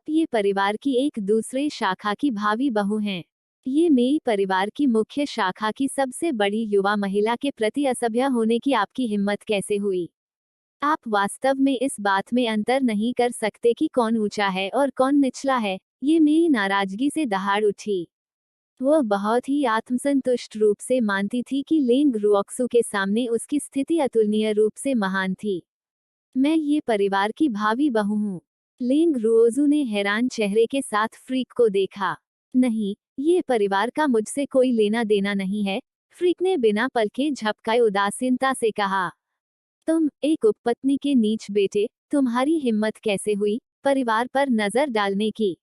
ये परिवार की एक दूसरे शाखा की भावी बहू हैं। ये मेई परिवार की मुख्य शाखा की सबसे बड़ी युवा महिला के प्रति असभ्य होने की आपकी हिम्मत कैसे हुई? आप वास्तव में इस बात में अंतर नहीं कर सकते कि कौन ऊंचा है और कौन निचला है। ये मेई नाराजगी से दहाड़ उठी। वह बहुत ही आत्मसंतुष्ट रूप से मानती थी कि लेंग रुओक्सु के सामने उसकी स्थिति अतुलनीय रूप से महान थी। मैं ये परिवार की भावी बहू हूँ। लेंग रुओजू ने हैरान चेहरे के साथ फ्रीक को देखा। नहीं, ये परिवार का मुझसे कोई लेना देना नहीं है, फ्रीक ने बिना पलके झपकाए उदासीनता से कहा। तुम एक उपपत्नी के नीच बेटे, तुम्हारी हिम्मत कैसे हुई परिवार पर नजर डालने की?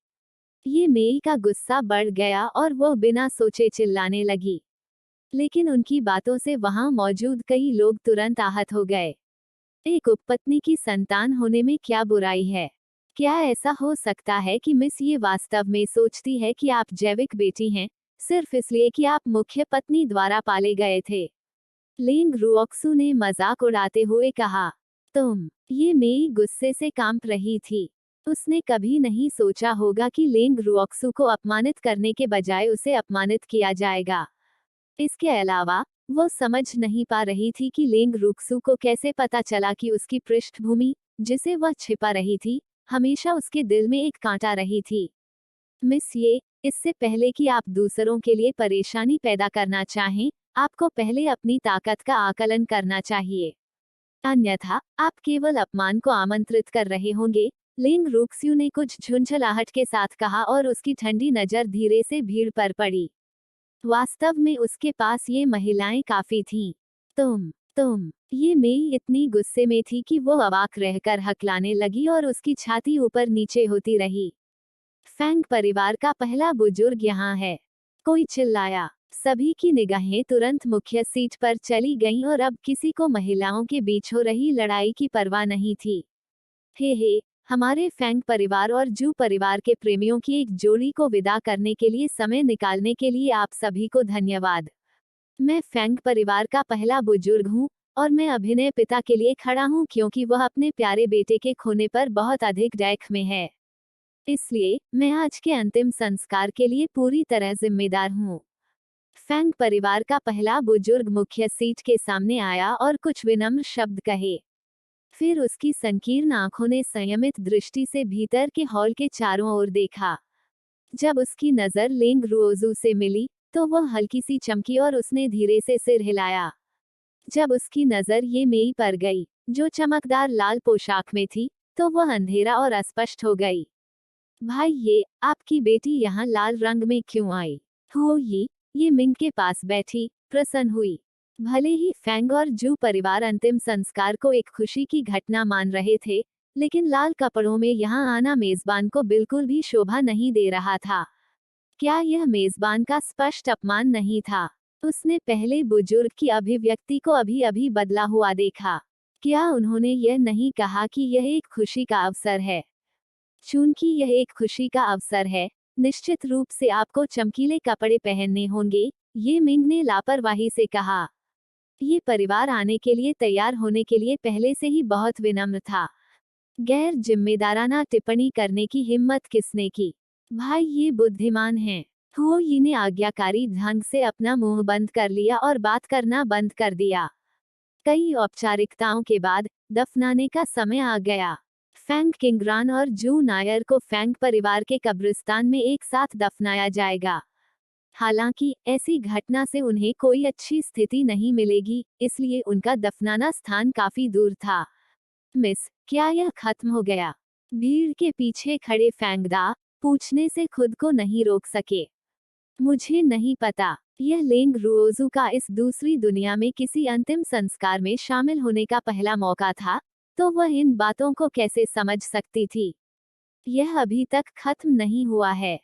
ये मेई का गुस्सा बढ़ गया और वो बिना सोचे चिल्लाने लगी। लेकिन उनकी बातों से वहां मौजूद कई लोग तुरंत आहत हो गए। एक उपपत्नी की संतान होने में क्या बुराई है? क्या ऐसा हो सकता है कि मिस ये वास्तव में सोचती है कि आप जैविक बेटी हैं, सिर्फ इसलिए कि आप मुख्य पत्नी द्वारा पाले गए थे? लेंग रुओक्सु ने मजाक उड़ाते हुए कहा। ये मेई गुस्से से कांप रही थी। उसने कभी नहीं सोचा होगा कि लेंग रुओक्सु को अपमानित करने के बजाय उसे अपमानित किया जाएगा। इसके अलावा वो समझ नहीं पा रही थी कि लेंग रुक्सु को कैसे पता चला कि उसकी पृष्ठभूमि, जिसे वह छिपा रही थी, हमेशा उसके दिल में एक कांटा रही थी। मिस ये, इससे पहले कि आप दूसरों के लिए परेशानी पैदा करना चाहें, आपको पहले अपनी ताकत का आकलन करना चाहिए। अन्यथा आप केवल अपमान को आमंत्रित कर रहे होंगे। लेंग रुक्सु ने कुछ झुंझलाहट के साथ कहा और उसकी ठंडी नजर धीरे से भीड़ पर पड़ी। वास्तव में उसके पास ये महिलाएं काफी थीं। ये मेई इतनी गुस्से में थी कि वो अवाक रहकर हकलाने लगी और उसकी छाती ऊपर नीचे होती रही। फैंग परिवार का पहला बुजुर्ग यहाँ है, कोई चिल्लाया। सभी की निगाहें तुरंत मुख्य सीट पर चली गईं और अब किसी को महिलाओं के बीच हो रही लड़ाई की परवाह नहीं थी। हे, हमारे फैंग परिवार और जू परिवार के प्रेमियों की एक जोड़ी को विदा करने के लिए समय निकालने के लिए आप सभी को धन्यवाद। मैं फैंग परिवार का पहला बुजुर्ग हूँ और मैं अभिनय पिता के लिए खड़ा हूँ क्योंकि वह अपने प्यारे बेटे के खोने पर बहुत अधिक डैख में है। इसलिए मैं आज के अंतिम संस्कार के लिए पूरी तरह जिम्मेदार हूँ। फैंग परिवार का पहला बुजुर्ग मुख्य सीट के सामने आया और कुछ विनम्र शब्द कहे। फिर उसकी संकीर्ण आंखों ने संयमित दृष्टि से भीतर के हॉल के चारों ओर देखा। जब उसकी नजर लेंग रुओजू से मिली, तो वह हल्की सी चमकी और उसने धीरे से सिर हिलाया। जब उसकी नजर ये मेई पर गई, जो चमकदार लाल पोशाक में थी, तो वह अंधेरा और अस्पष्ट हो गई। भाई, आपकी बेटी यहाँ लाल रंग में क्यों आई? हो ये मिंग के पास बैठी, प्रसन्न हुई। भले ही फैंग और जू परिवार अंतिम संस्कार को एक खुशी की घटना मान रहे थे, लेकिन लाल कपड़ों में यहाँ आना मेजबान को बिल्कुल भी शोभा नहीं दे रहा था। क्या यह मेजबान का स्पष्ट अपमान नहीं था? उसने पहले बुजुर्ग की अभिव्यक्ति को अभी अभी बदला हुआ देखा। क्या उन्होंने यह नहीं कहा कि यह एक खुशी का अवसर है? चूंकि यह एक खुशी का अवसर है, निश्चित रूप से आपको चमकीले कपड़े पहनने होंगे, ये मिंग ने लापरवाही से कहा। ये परिवार आने के लिए तैयार होने के लिए पहले से ही बहुत विनम्र था। गैर जिम्मेदाराना टिप्पणी करने की हिम्मत किसने की? भाई, ये बुद्धिमान हैं। हो यी ने आज्ञाकारी ढंग से अपना मुंह बंद कर लिया और बात करना बंद कर दिया। कई औपचारिकताओं के बाद दफनाने का समय आ गया। फैंग किंगरान और जू नायर को फैंग परिवार के कब्रिस्तान में एक साथ दफनाया जाएगा। हालांकि ऐसी घटना से उन्हें कोई अच्छी स्थिति नहीं मिलेगी, इसलिए उनका दफनाना स्थान काफी दूर था। मिस, क्या यह खत्म हो गया? भीड़ के पीछे खड़े फैंगदा पूछने से खुद को नहीं रोक सके। मुझे नहीं पता। यह लेंग रुओजू का इस दूसरी दुनिया में किसी अंतिम संस्कार में शामिल होने का पहला मौका था, तो वह इन बातों को कैसे समझ सकती थी? यह अभी तक खत्म नहीं हुआ है।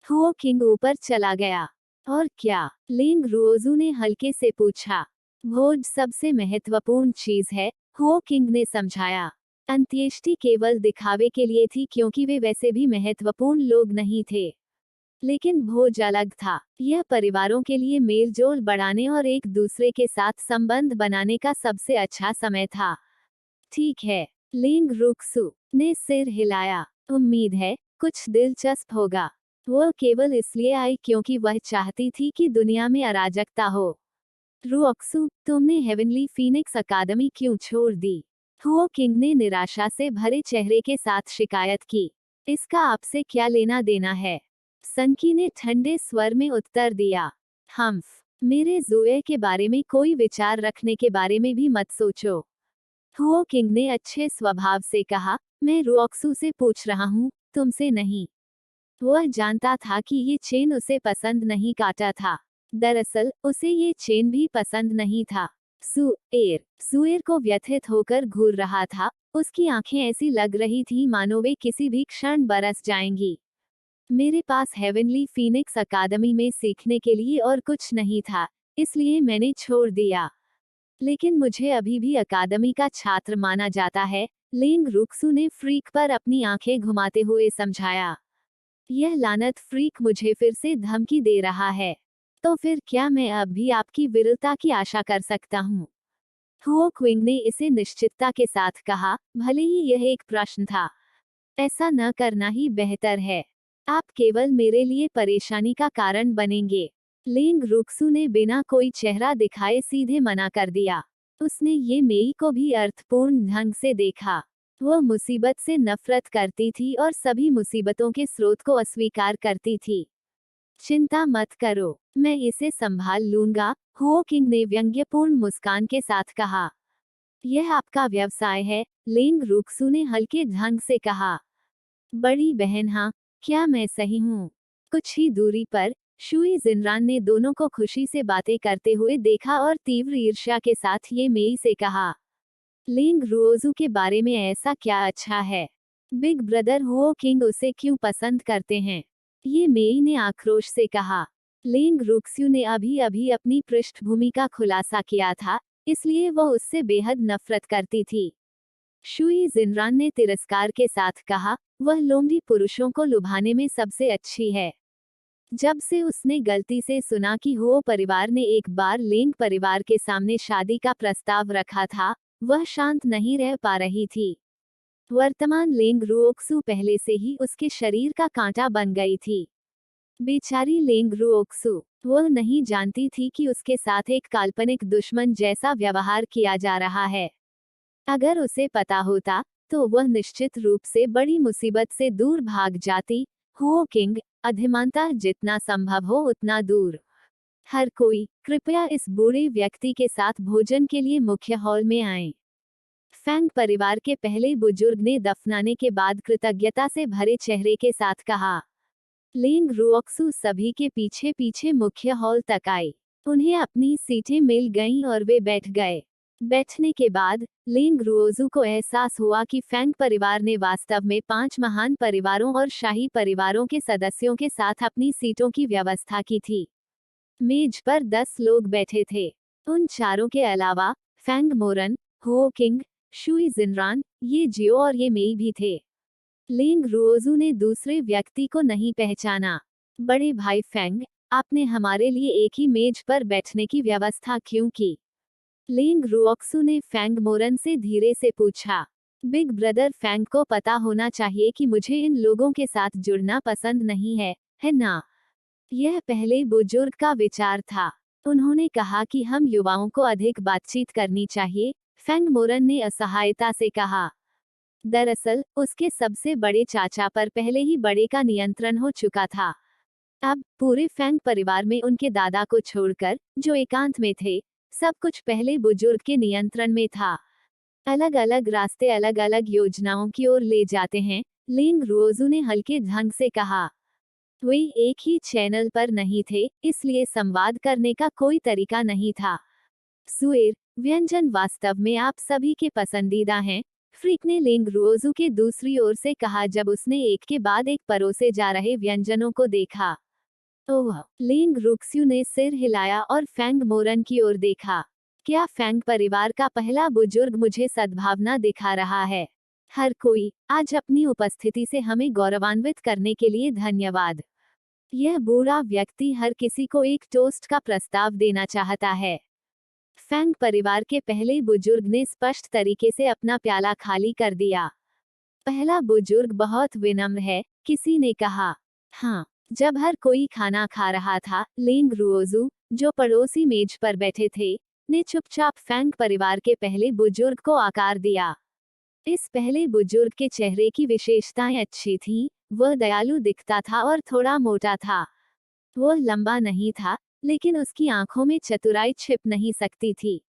हुओ किंग ऊपर चला गया। और क्या? लेंग रुओजू ने हल्के से पूछा। भोज सबसे महत्वपूर्ण चीज है, हुओ किंग ने समझाया। अंत्येष्टि केवल दिखावे के लिए थी क्योंकि वे वैसे भी महत्वपूर्ण लोग नहीं थे। लेकिन भोज अलग था। यह परिवारों के लिए मेलजोल बढ़ाने और एक दूसरे के साथ संबंध बनाने का सबसे अच्छा समय था। ठीक है, लेंग रुक्सु ने सिर हिलाया। उम्मीद है कुछ दिलचस्प होगा। वह केवल इसलिए आई क्योंकि वह चाहती थी कि दुनिया में अराजकता हो। रुओक्सु, तुमने हेवनली फीनिक्स अकादमी क्यों छोड़ दी? हुओ किंग ने निराशा से भरे चेहरे के साथ शिकायत की। इसका आपसे क्या लेना देना है? संकी ने ठंडे स्वर में उत्तर दिया। हम्फ, मेरे ज़ोए के बारे में कोई विचार रखने के बारे में भी मत सोचो। हुओ किंग ने अच्छे स्वभाव से कहा, मैं रुओक्सु से पूछ रहा हूँ, तुमसे नहीं। वह जानता था कि ये चेन उसे पसंद नहीं काटा था। दरअसल उसे ये चेन भी पसंद नहीं था। सुएर को व्यथित होकर घूर रहा था। उसकी आंखें ऐसी लग रही थी मानो वे किसी भी क्षण बरस जाएंगी। मेरे पास हेवनली फीनिक्स अकादमी में सीखने के लिए और कुछ नहीं था, इसलिए मैंने छोड़ दिया। लेकिन मुझे अभी भी अकादमी का छात्र माना जाता है, लिंग रुक्सु ने फ्रीक पर अपनी आंखें घुमाते हुए समझाया। यह लानत फ्रीक मुझे फिर से धमकी दे रहा है। तो फिर क्या मैं अब भी आपकी विरलता की आशा कर सकता हूँ? हुओ क्विंग ने इसे निश्चितता के साथ कहा, भले ही यह एक प्रश्न था। ऐसा न करना ही बेहतर है। आप केवल मेरे लिए परेशानी का कारण बनेंगे। लिंग रुक्सु ने बिना कोई चेहरा दिखाए सीधे मना कर दिया। उसने ये मेई को भी अर्थपूर्ण ढंग से देखा। वह मुसीबत से नफरत करती थी और सभी मुसीबतों के स्रोत को अस्वीकार करती थी। चिंता मत करो, मैं इसे संभाल लूंगा, हुओ किंग ने व्यंग्यपूर्ण मुस्कान के साथ कहा। यह आपका व्यवसाय है, लिंग रुक्सु ने हल्के ढंग से कहा। बड़ी बहन, हाँ, क्या मैं सही हूँ? कुछ ही दूरी पर शुई जिनरान ने दोनों को खुशी से बातें करते हुए देखा और तीव्र ईर्ष्या के साथ ये मेई से कहा। लिंग रुओजू के बारे में ऐसा क्या अच्छा है? बिग ब्रदर हुओ किंग उसे क्यों पसंद करते हैं? ये मेई ने आक्रोश से कहा। लिंग रुक्स्यू ने अभी अभी अपनी पृष्ठभूमि का खुलासा किया था, इसलिए वह उससे बेहद नफरत करती थी। शुई जिनरान ने तिरस्कार के साथ कहा, वह लोमड़ी पुरुषों को लुभाने में सबसे अच्छी है। जब से उसने गलती से सुना कि हुओ परिवार ने एक बार लिंग परिवार के सामने शादी का प्रस्ताव रखा था, वह शांत नहीं रह पा रही थी। वर्तमान लिंग रुओक्सु पहले से ही उसके शरीर का कांटा बन गई थी। बेचारी लिंग रुओक्सु, वह नहीं जानती थी कि उसके साथ एक काल्पनिक दुश्मन जैसा व्यवहार किया जा रहा है। अगर उसे पता होता, तो वह निश्चित रूप से बड़ी मुसीबत से दूर भाग जाती। हुओ किंग, अधिमानता जितना संभव हो उतना दूर। हर कोई, कृपया इस बूढ़े व्यक्ति के साथ भोजन के लिए मुख्य हॉल में आएं। फैंग परिवार के पहले बुजुर्ग ने दफनाने के बाद कृतज्ञता से भरे चेहरे के साथ कहा। लिंग रुओक्सु सभी के पीछे पीछे मुख्य हॉल तक आई। उन्हें अपनी सीटें मिल गईं और वे बैठ गए। बैठने के बाद लिंग रुओजू को एहसास हुआ कि फैंग परिवार ने वास्तव में 5 महान परिवारों और शाही परिवारों के सदस्यों के साथ अपनी सीटों की व्यवस्था की थी। मेज पर 10 लोग बैठे थे। उन चारों के अलावा फैंग मोरन, हुओ किंग, शुई जिनरान, ये जियो और ये मेई भी थे। लिंग रुओजू ने दूसरे व्यक्ति को नहीं पहचाना। बड़े भाई फैंग, आपने हमारे लिए एक ही मेज पर बैठने की व्यवस्था क्यों की? लिंग रुओक्सु ने फैंग मोरन से धीरे से पूछा। बिग ब्रदर फैंग को पता होना चाहिए कि मुझे इन लोगों के साथ जुड़ना पसंद नहीं है ना? यह पहले बुजुर्ग का विचार था। उन्होंने कहा कि हम युवाओं को अधिक बातचीत करनी चाहिए, फैंग मोरन ने असहायता से कहा। दरअसल उसके सबसे बड़े चाचा पर पहले ही बड़े का नियंत्रण हो चुका था। अब पूरे फैंग परिवार में उनके दादा को छोड़कर, जो एकांत में थे, सब कुछ पहले बुजुर्ग के नियंत्रण में था। अलग अलग रास्ते अलग अलग योजनाओं की ओर ले जाते हैं, लिंग रुओजू ने हल्के ढंग से कहा। वे एक ही चैनल पर नहीं थे, इसलिए संवाद करने का कोई तरीका नहीं था। सुएर, व्यंजन वास्तव में आप सभी के पसंदीदा हैं, फ्रीक ने लिंग रुओजू के दूसरी ओर से कहा जब उसने एक के बाद एक परोसे जा रहे व्यंजनों को देखा। ओह, लिंग रुक्स्यू ने सिर हिलाया और फैंग मोरन की ओर देखा। क्या फैंग परिवार का पहला बुजुर्ग मुझे सद्भावना दिखा रहा है? हर कोई, आज अपनी उपस्थिति से हमें गौरवान्वित करने के लिए धन्यवाद। यह बूढ़ा व्यक्ति हर किसी को एक टोस्ट का प्रस्ताव देना चाहता है। फैंग परिवार के पहले बुजुर्ग ने स्पष्ट तरीके से अपना प्याला खाली कर दिया। पहला बुजुर्ग बहुत विनम्र है, किसी ने कहा। हाँ। जब हर कोई खाना खा रहा था, लेंग रुओजू, जो पड़ोसी मेज पर बैठे थे, ने चुपचाप फैंग परिवार के पहले बुजुर्ग को आकार दिया। इस पहले बुजुर्ग के चेहरे की विशेषताएं अच्छी थीं, वह दयालु दिखता था और थोड़ा मोटा था। वह लंबा नहीं था, लेकिन उसकी आंखों में चतुराई छिप नहीं सकती थी।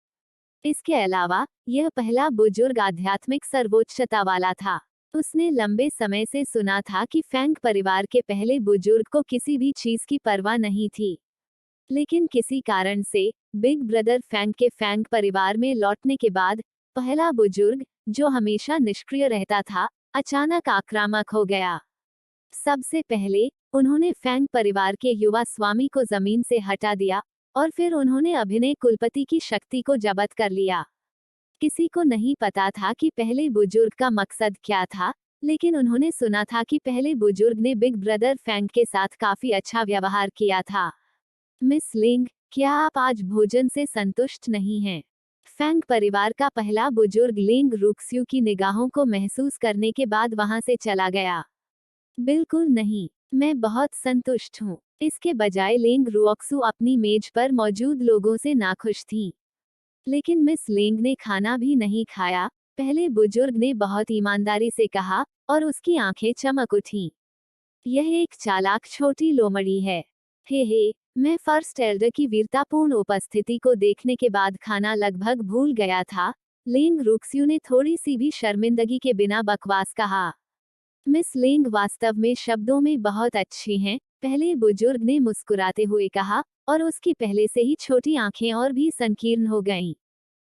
इसके अलावा, यह पहला बुजुर्ग आध्यात्मिक सर्वोच्चता वाला था। उसने लंबे समय से सुना था कि फैंग परिवार के पहले बुजुर्ग को किसी भी चीज की परवाह नहीं थी। लेकिन किसी कारण से, बिग ब्रदर फैंग के फैंग परिवार में लौटने के बाद, पहला बुजुर्ग, जो हमेशा निष्क्रिय रहता था, अचानक आक्रामक हो गया। सबसे पहले, उन्होंने फैंग परिवार के युवा स्वामी को जमीन से हटा दिया, और फिर उन्होंने अभिनय कुलपति की शक्ति को जब्त कर लिया। किसी को नहीं पता था कि पहले बुजुर्ग का मकसद क्या था, लेकिन उन्होंने सुना था कि पहले बुजुर्ग ने बिग ब्रदर फैंग के साथ काफी अच्छा व्यवहार किया था। मिस लिंग, क्या आप आज भोजन से संतुष्ट नहीं हैं? फैंग परिवार का पहला बुजुर्ग लिंग रुक्स्यू की निगाहों को महसूस करने के बाद वहां से चला गया। बिल्कुल नहीं, मैं बहुत संतुष्ट हूँ। इसके बजाय लिंग रुओक्सू अपनी मेज पर मौजूद लोगों से नाखुश थीं। लेकिन मिस लिंग ने खाना भी नहीं खाया, पहले बुजुर्ग ने बहुत ईमानदारी से कहा, और उसकी आंखें चमक उठीं। यह एक चालाक छोटी लोमड़ी है। हे, मैं फर्स्ट एल्डर की वीरतापूर्ण उपस्थिति को देखने के बाद खाना लगभग भूल गया था। लिंग रुक्स्यू ने थोड़ी सी भी शर्मिंदगी के बिना बकवास कहा। मिस लिंग वास्तव में शब्दों में बहुत अच्छी हैं, पहले बुजुर्ग ने मुस्कुराते हुए कहा, और उसकी पहले से ही छोटी आंखें और भी संकीर्ण हो गईं।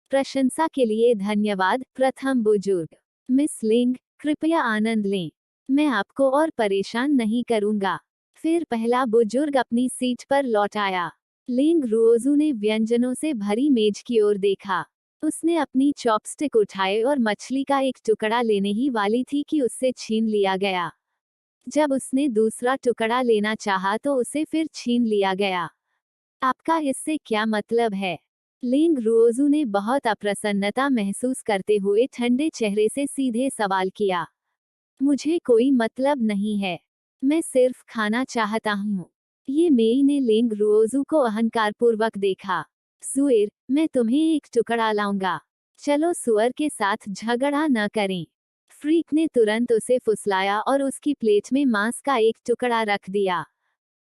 प्रशंसा के लिए धन्यवाद, प्रथम बुजुर्ग। मिस लिंग, कृपया आनंद लें। मैं आपको और परेशान नहीं करूंगा। फिर पहला बुजुर्ग अपनी सीट पर लौट आया। लिंग रुओजू ने व्यंजनों से भरी मेज की ओर देखा। उसने अपनी चॉपस्टिक उठाए और मछली का एक टुकड़ा लेने ही वाली थी कि उससे छीन लिया गया। जब उसने दूसरा टुकड़ा लेना चाहा तो उसे फिर छीन लिया गया। आपका इससे क्या मतलब है? लिंग रुओजू ने बहुत अप्रसन्नता महसूस करते हुए ठंडे चेहरे से सीधे सवाल किया। मुझे कोई मतलब नहीं है। मैं सिर्फ खाना चाहता हूँ। ये मेई ने लिंग रुओजू को अहंकारपूर्वक देखा। सुएर, मैं तुम्हें एक टुकड़ा लाऊंगा। चलो सुअर के साथ झगड़ा न करें। फ्रीक ने तुरंत उसे फुसलाया और उसकी प्लेट में मांस का एक टुकड़ा रख दिया।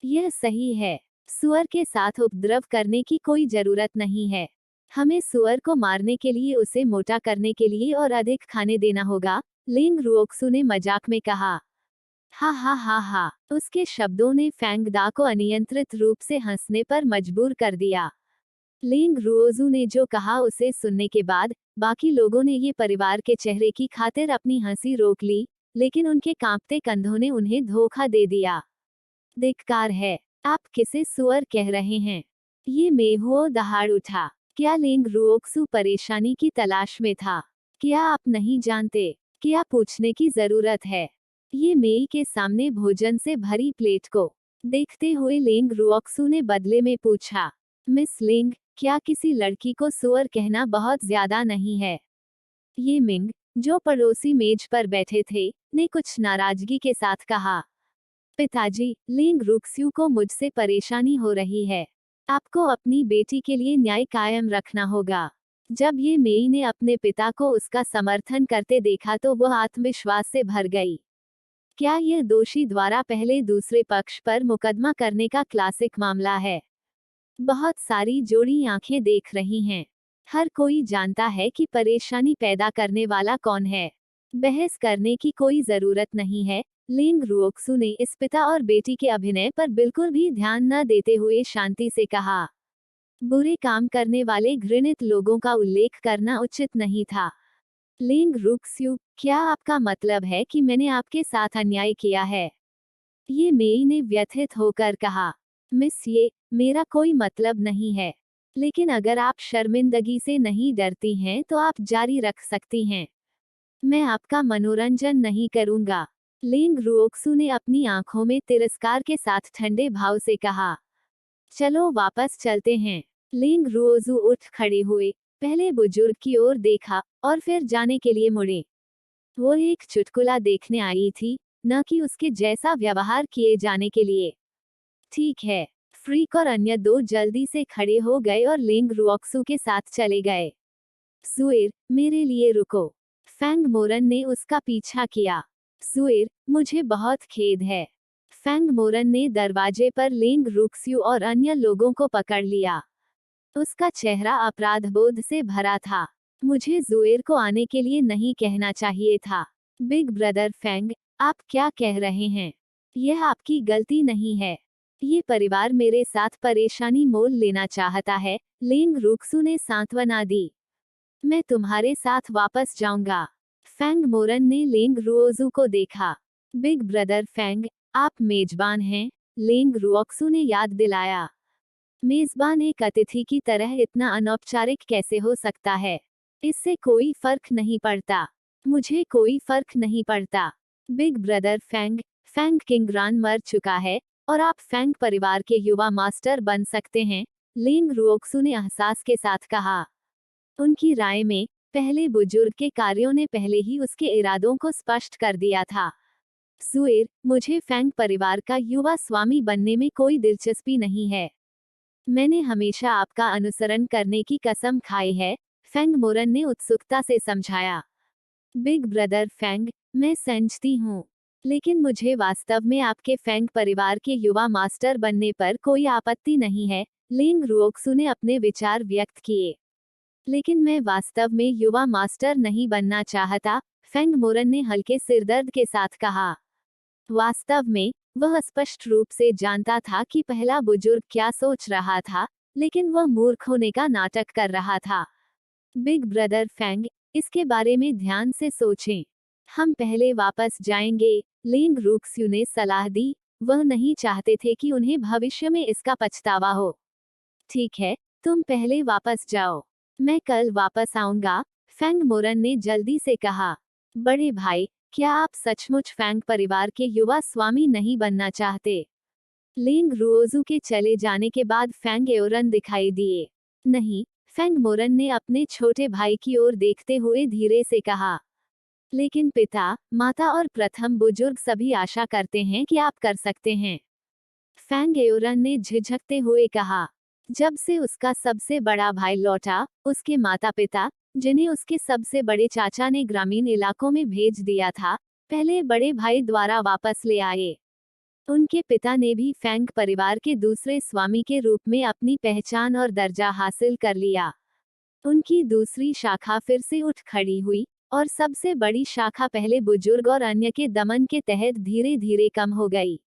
यह सही है। सुअर के साथ उपद्रव करने की कोई जरूरत नहीं है। हमें सुअर को मारने के लिए उसे मोटा करने के लिए और अधिक खाने देना होगा, लिंग रुओक्सू ने मजाक में कहा। हा हा हा हा, उसके शब्दों ने फैंग दा को अनियंत्रित रूप से हंसने पर मजबूर कर दिया। लिंग रुओजू ने जो कहा उसे सुनने के बाद, बाकी लोगों ने ये परिवार के चेहरे की खातिर अपनी हंसी रोक ली, लेकिन उनके कांपते कंधों ने उन्हें धोखा दे दिया। धिक्कार है। आप किसे सुअर कह रहे हैं? ये मेहुओ दहाड़ उठा। क्या लिंग रुओक्सू परेशानी की तलाश में था? क्या आप नहीं जानते? क्या पूछने की जरूरत है? ये मेई के सामने भोजन से भरी प्लेट को देखते हुए लिंग रुओक्सू ने बदले में पूछा। मिस लिंग, क्या किसी लड़की को सुअर कहना बहुत ज्यादा नहीं है? ये मिंग, जो पड़ोसी मेज पर बैठे थे, ने कुछ नाराजगी के साथ कहा। पिताजी, लिंग रुक्स्यू को मुझसे परेशानी हो रही है। आपको अपनी बेटी के लिए न्याय कायम रखना होगा। जब ये मेई ने अपने पिता को उसका समर्थन करते देखा तो वह आत्मविश्वास से भर गई। क्या यह दोषी द्वारा पहले दूसरे पक्ष पर मुकदमा करने का क्लासिक मामला है? बहुत सारी जोड़ी आंखें देख रही हैं। हर कोई जानता है कि परेशानी पैदा करने वाला कौन है। बहस करने की कोई जरूरत नहीं है, लिंग रुओक्सू ने इस पिता और बेटी के अभिनय पर बिल्कुल भी ध्यान न देते हुए शांति से कहा। बुरे काम करने वाले घृणित लोगों का उल्लेख करना उचित नहीं था। लिंग रुक्स्यू, क्या आपका मतलब है कि मैंने आपके साथ अन्याय किया है? ये मेई ने व्यथित होकर कहा। मिस ये, मेरा कोई मतलब नहीं है। लेकिन अगर आप शर्मिंदगी से नहीं डरती हैं तो आप जारी रख सकती हैं। मैं आपका मनोरंजन नहीं करूंगा। लिंग रुओक्सू ने अपनी आंखों में तिरस्कार के साथ ठंडे भाव से कहा। चलो वापस चलते हैं। लिंग रुओजू उठ खड़े हुए, पहले बुजुर्ग की ओर देखा, और फिर जाने के लिए मुड़े। वो एक चुटकुला देखने आई थी, न कि उसके जैसा व्यवहार किए जाने के लिए। ठीक है। फ्रीक और अन्य दो जल्दी से खड़े हो गए और लेंग रुओक्सू के साथ चले गए। सुएर, मेरे लिए रुको। फैंग मोरन ने उसका पीछा किया। सुएर, मुझे बहुत खेद है। फैंग मोरन ने दरवाजे पर लेंग रुक्स्यू और अन्य लोगों को पकड़ लिया। उसका चेहरा अपराधबोध से भरा था। मुझे जुएर को आने के लिए नहीं कहना चाहिए था। बिग ब्रदर फैंग, आप क्या कह रहे हैं? यह आपकी गलती नहीं है। ये परिवार मेरे साथ परेशानी मोल लेना चाहता है, लेंग रुक्सू ने सांत्वना दी। मैं तुम्हारे साथ वापस जाऊंगा। फैंग मोरन ने लेंग रुओजू को देखा। बिग ब्रदर फैंग, आप मेजबान हैं, लेंग रुओक्सू ने याद दिलाया। मेजबान एक अतिथि की तरह इतना अनौपचारिक कैसे हो सकता है? इससे कोई फर्क नहीं पड़ता। मुझे कोई फर्क नहीं पड़ता। बिग ब्रदर फैंग, फैंग किंगरान मर चुका है, और आप फैंग परिवार के युवा मास्टर बन सकते हैं, लिंग रुओक्सू ने एहसास के साथ कहा। उनकी राय में, पहले बुजुर्ग के कार्यों ने पहले ही उसके इरादों को स्पष्ट कर दिया था। सुएर, मुझे फैंग परिवार का युवा स्वामी बनने में कोई दिलचस्पी नहीं है। मैंने हमेशा आपका अनुसरण करने की कसम खाई है, फैंग मोरन ने उत्सुकता से समझाया। बिग ब्रदर फैंग, मैं समझती हूँ। लेकिन मुझे वास्तव में आपके फैंग परिवार के युवा मास्टर बनने पर कोई आपत्ति नहीं है, लिंग रुओक्सू ने अपने विचार व्यक्त किए। लेकिन मैं वास्तव में युवा मास्टर नहीं बनना चाहता, फैंग मोरन ने हल्के सिरदर्द के साथ कहा। वास्तव में, वह स्पष्ट रूप से जानता था कि पहला बुजुर्ग क्या सोच रहा था, लेकिन वह मूर्ख होने का नाटक कर रहा था। बिग ब्रदर फैंग, इसके बारे में ध्यान से सोचें। हम पहले वापस जाएंगे, लिंग रुक्स्यू ने सलाह दी। वह नहीं चाहते थे कि उन्हें भविष्य में इसका पछतावा हो। ठीक है, तुम पहले वापस जाओ। मैं कल वापस आऊंगा, फैंग मोरन ने जल्दी से कहा। बड़े भाई, क्या आप सचमुच फैंग परिवार के युवा स्वामी नहीं बनना चाहते? लिंग रुओजू के चले जाने के बाद फैंग एओरन दिखाई दिए। नहीं, फैंग मोरन ने अपने छोटे भाई की ओर देखते हुए धीरे से कहा। लेकिन पिता, माता और प्रथम बुजुर्ग सभी आशा करते हैं कि आप कर सकते हैं। फैंग एओरन ने झिझकते हुए कहा। जब से उसका सबसे बड़ा भाई लौटा, उसके माता पिता, जिन्हें उसके सबसे बड़े चाचा ने ग्रामीण इलाकों में भेज दिया था, पहले बड़े भाई द्वारा वापस ले आए। उनके पिता ने भी फैंग परिवार के दूसरे स्वामी के रूप में अपनी पहचान और दर्जा हासिल कर लिया। उनकी दूसरी शाखा फिर से उठ खड़ी हुई, और सबसे बड़ी शाखा पहले बुजुर्ग और अन्य के दमन के तहत धीरे धीरे कम हो गई।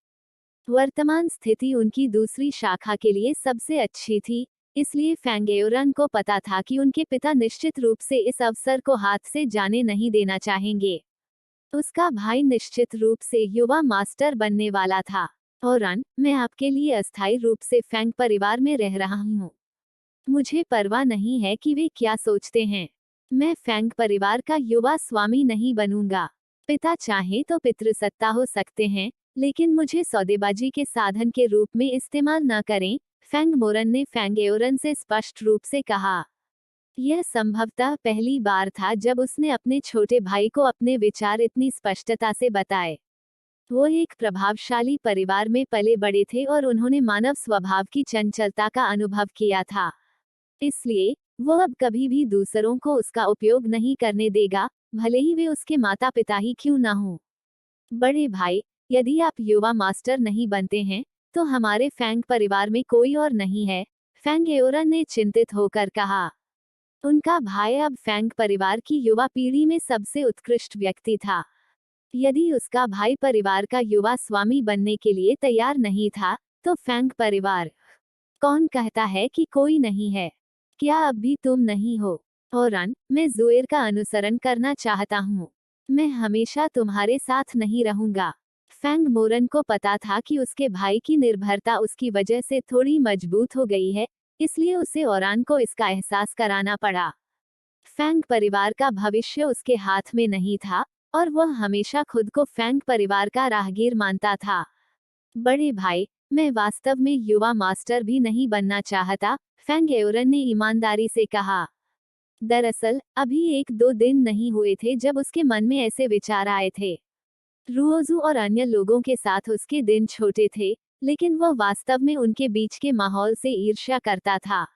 वर्तमान स्थिति उनकी दूसरी शाखा के लिए सबसे अच्छी थी, इसलिए फैंग एओरन को पता था कि उनके पिता निश्चित रूप से इस अवसर को हाथ से जाने नहीं देना चाहेंगे। उसका भाई निश्चित रूप से युवा मास्टर बनने वाला था। ओरन, मैं आपके लिए अस्थायी रूप से फैंग परिवार में रह रहा हूँ। मुझे परवाह नहीं है कि वे क्या सोचते हैं। मैं फैंग परिवार का युवा स्वामी नहीं बनूंगा। पिता चाहे तो पितृसत्ता हो सकते हैं, लेकिन मुझे सौदेबाजी के साधन के रूप में इस्तेमाल न करें, फैंग मोरन ने फैंग एओरन से स्पष्ट रूप से कहा। यह संभवतः पहली बार था जब उसने अपने छोटे भाई को अपने विचार इतनी स्पष्टता से बताए। वो एक प्रभावशाली परिवार में पले बड़े थे और उन्होंने मानव स्वभाव की चंचलता का अनुभव किया था। इसलिए, वो अब कभी भी दूसरों को उसका उपयोग नहीं करने देगा, भले ही वे उसके माता पिता ही क्यों न हों। बड़े भाई, यदि आप युवा मास्टर नहीं बनते हैं, तो हमारे फैंग परिवार में कोई और नहीं है, फैंग एओरन ने चिंतित होकर कहा। उनका भाई अब फैंग परिवार की युवा पीढ़ी में सबसे उत्कृष्ट व्यक्ति था। यदि उसका भाई परिवार का युवा स्वामी बनने के लिए तैयार नहीं था, तो फैंग परिवार। कौन कहता है कि कोई नहीं है? क्या अब भी तुम नहीं हो? ओरन, मैं जुएर का अनुसरण करना चाहता हूँ। मैं हमेशा तुम्हारे साथ नहीं रहूंगा। फैंग मोरन को पता था कि उसके भाई की निर्भरता उसकी वजह से थोड़ी मजबूत हो गई है, इसलिए उसे ओरान को इसका एहसास कराना पड़ा। फैंग परिवार का भविष्य उसके हाथ में नहीं था, और वह हमेशा खुद को फैंग परिवार का राहगीर मानता था। बड़े भाई, मैं वास्तव में युवा मास्टर भी नहीं बनना चाहता, फैंग एओरन ने ईमानदारी से कहा। दरअसल अभी 1-2 दिन नहीं हुए थे जब उसके मन में ऐसे विचार आए थे। रुओजू और अन्य लोगों के साथ उसके दिन छोटे थे, लेकिन वह वास्तव में उनके बीच के माहौल से ईर्ष्या करता था।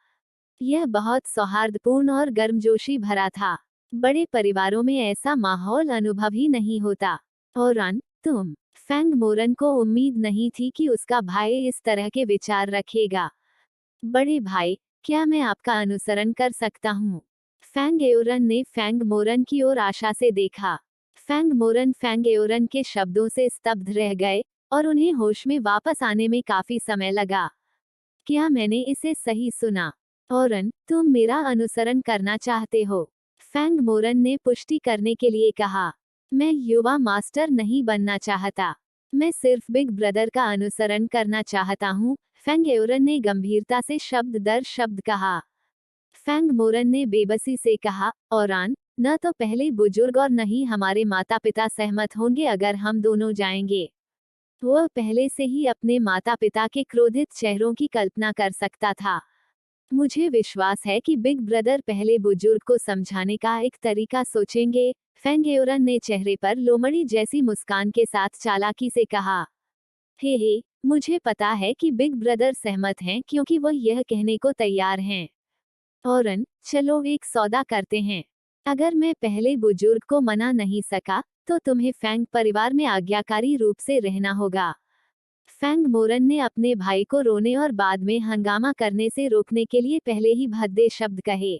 यह बहुत सौहार्दपूर्ण और गर्मजोशी भरा था। बड़े परिवारों में ऐसा माहौल अनुभव ही नहीं होता। और तुम फैंग मोरन को उम्मीद नहीं थी कि उसका भाई इस तरह के विचार रखेगा। बड़े भाई, क्या मैं आपका अनुसरण कर सकता हूँ? फैंग एओरन ने फैंग मोरन की ओर आशा से देखा। फैंग मोरन फैंग एओरन के शब्दों से स्तब्ध रह गए और उन्हें होश में वापस आने में काफी समय लगा। क्या मैंने इसे सही सुना? ओरन, तुम मेरा अनुसरण करना चाहते हो? फैंग मोरन ने पुष्टि करने के लिए कहा। मैं युवा मास्टर नहीं बनना चाहता। मैं सिर्फ बिग ब्रदर का अनुसरण करना चाहता हूँ, फैंग एओरन ने गंभीरता से शब्द दर शब्द कहा। फैंग मोरन ने बेबसी से कहा, औरान, न तो पहले बुजुर्ग और न ही हमारे माता पिता सहमत होंगे अगर हम दोनों जाएंगे। वह पहले से ही अपने माता पिता के क्रोधित चेहरों की कल्पना कर सकता था। मुझे विश्वास है कि बिग ब्रदर पहले बुजुर्ग को समझाने का एक तरीका सोचेंगे, फैंग एओरन ने चेहरे पर लोमड़ी जैसी मुस्कान के साथ चालाकी से कहा। हे, मुझे पता है कि बिग ब्रदर सहमत हैं क्योंकि वह यह कहने को तैयार हैं। औरन, चलो एक सौदा करते हैं। अगर मैं पहले बुजुर्ग को मना नहीं सका, तो तुम्हें फैंग परिवार में आज्ञाकारी रूप से रहना होगा। फैंग मोरन ने अपने भाई को रोने और बाद में हंगामा करने से रोकने के लिए पहले ही भद्दे शब्द कहे।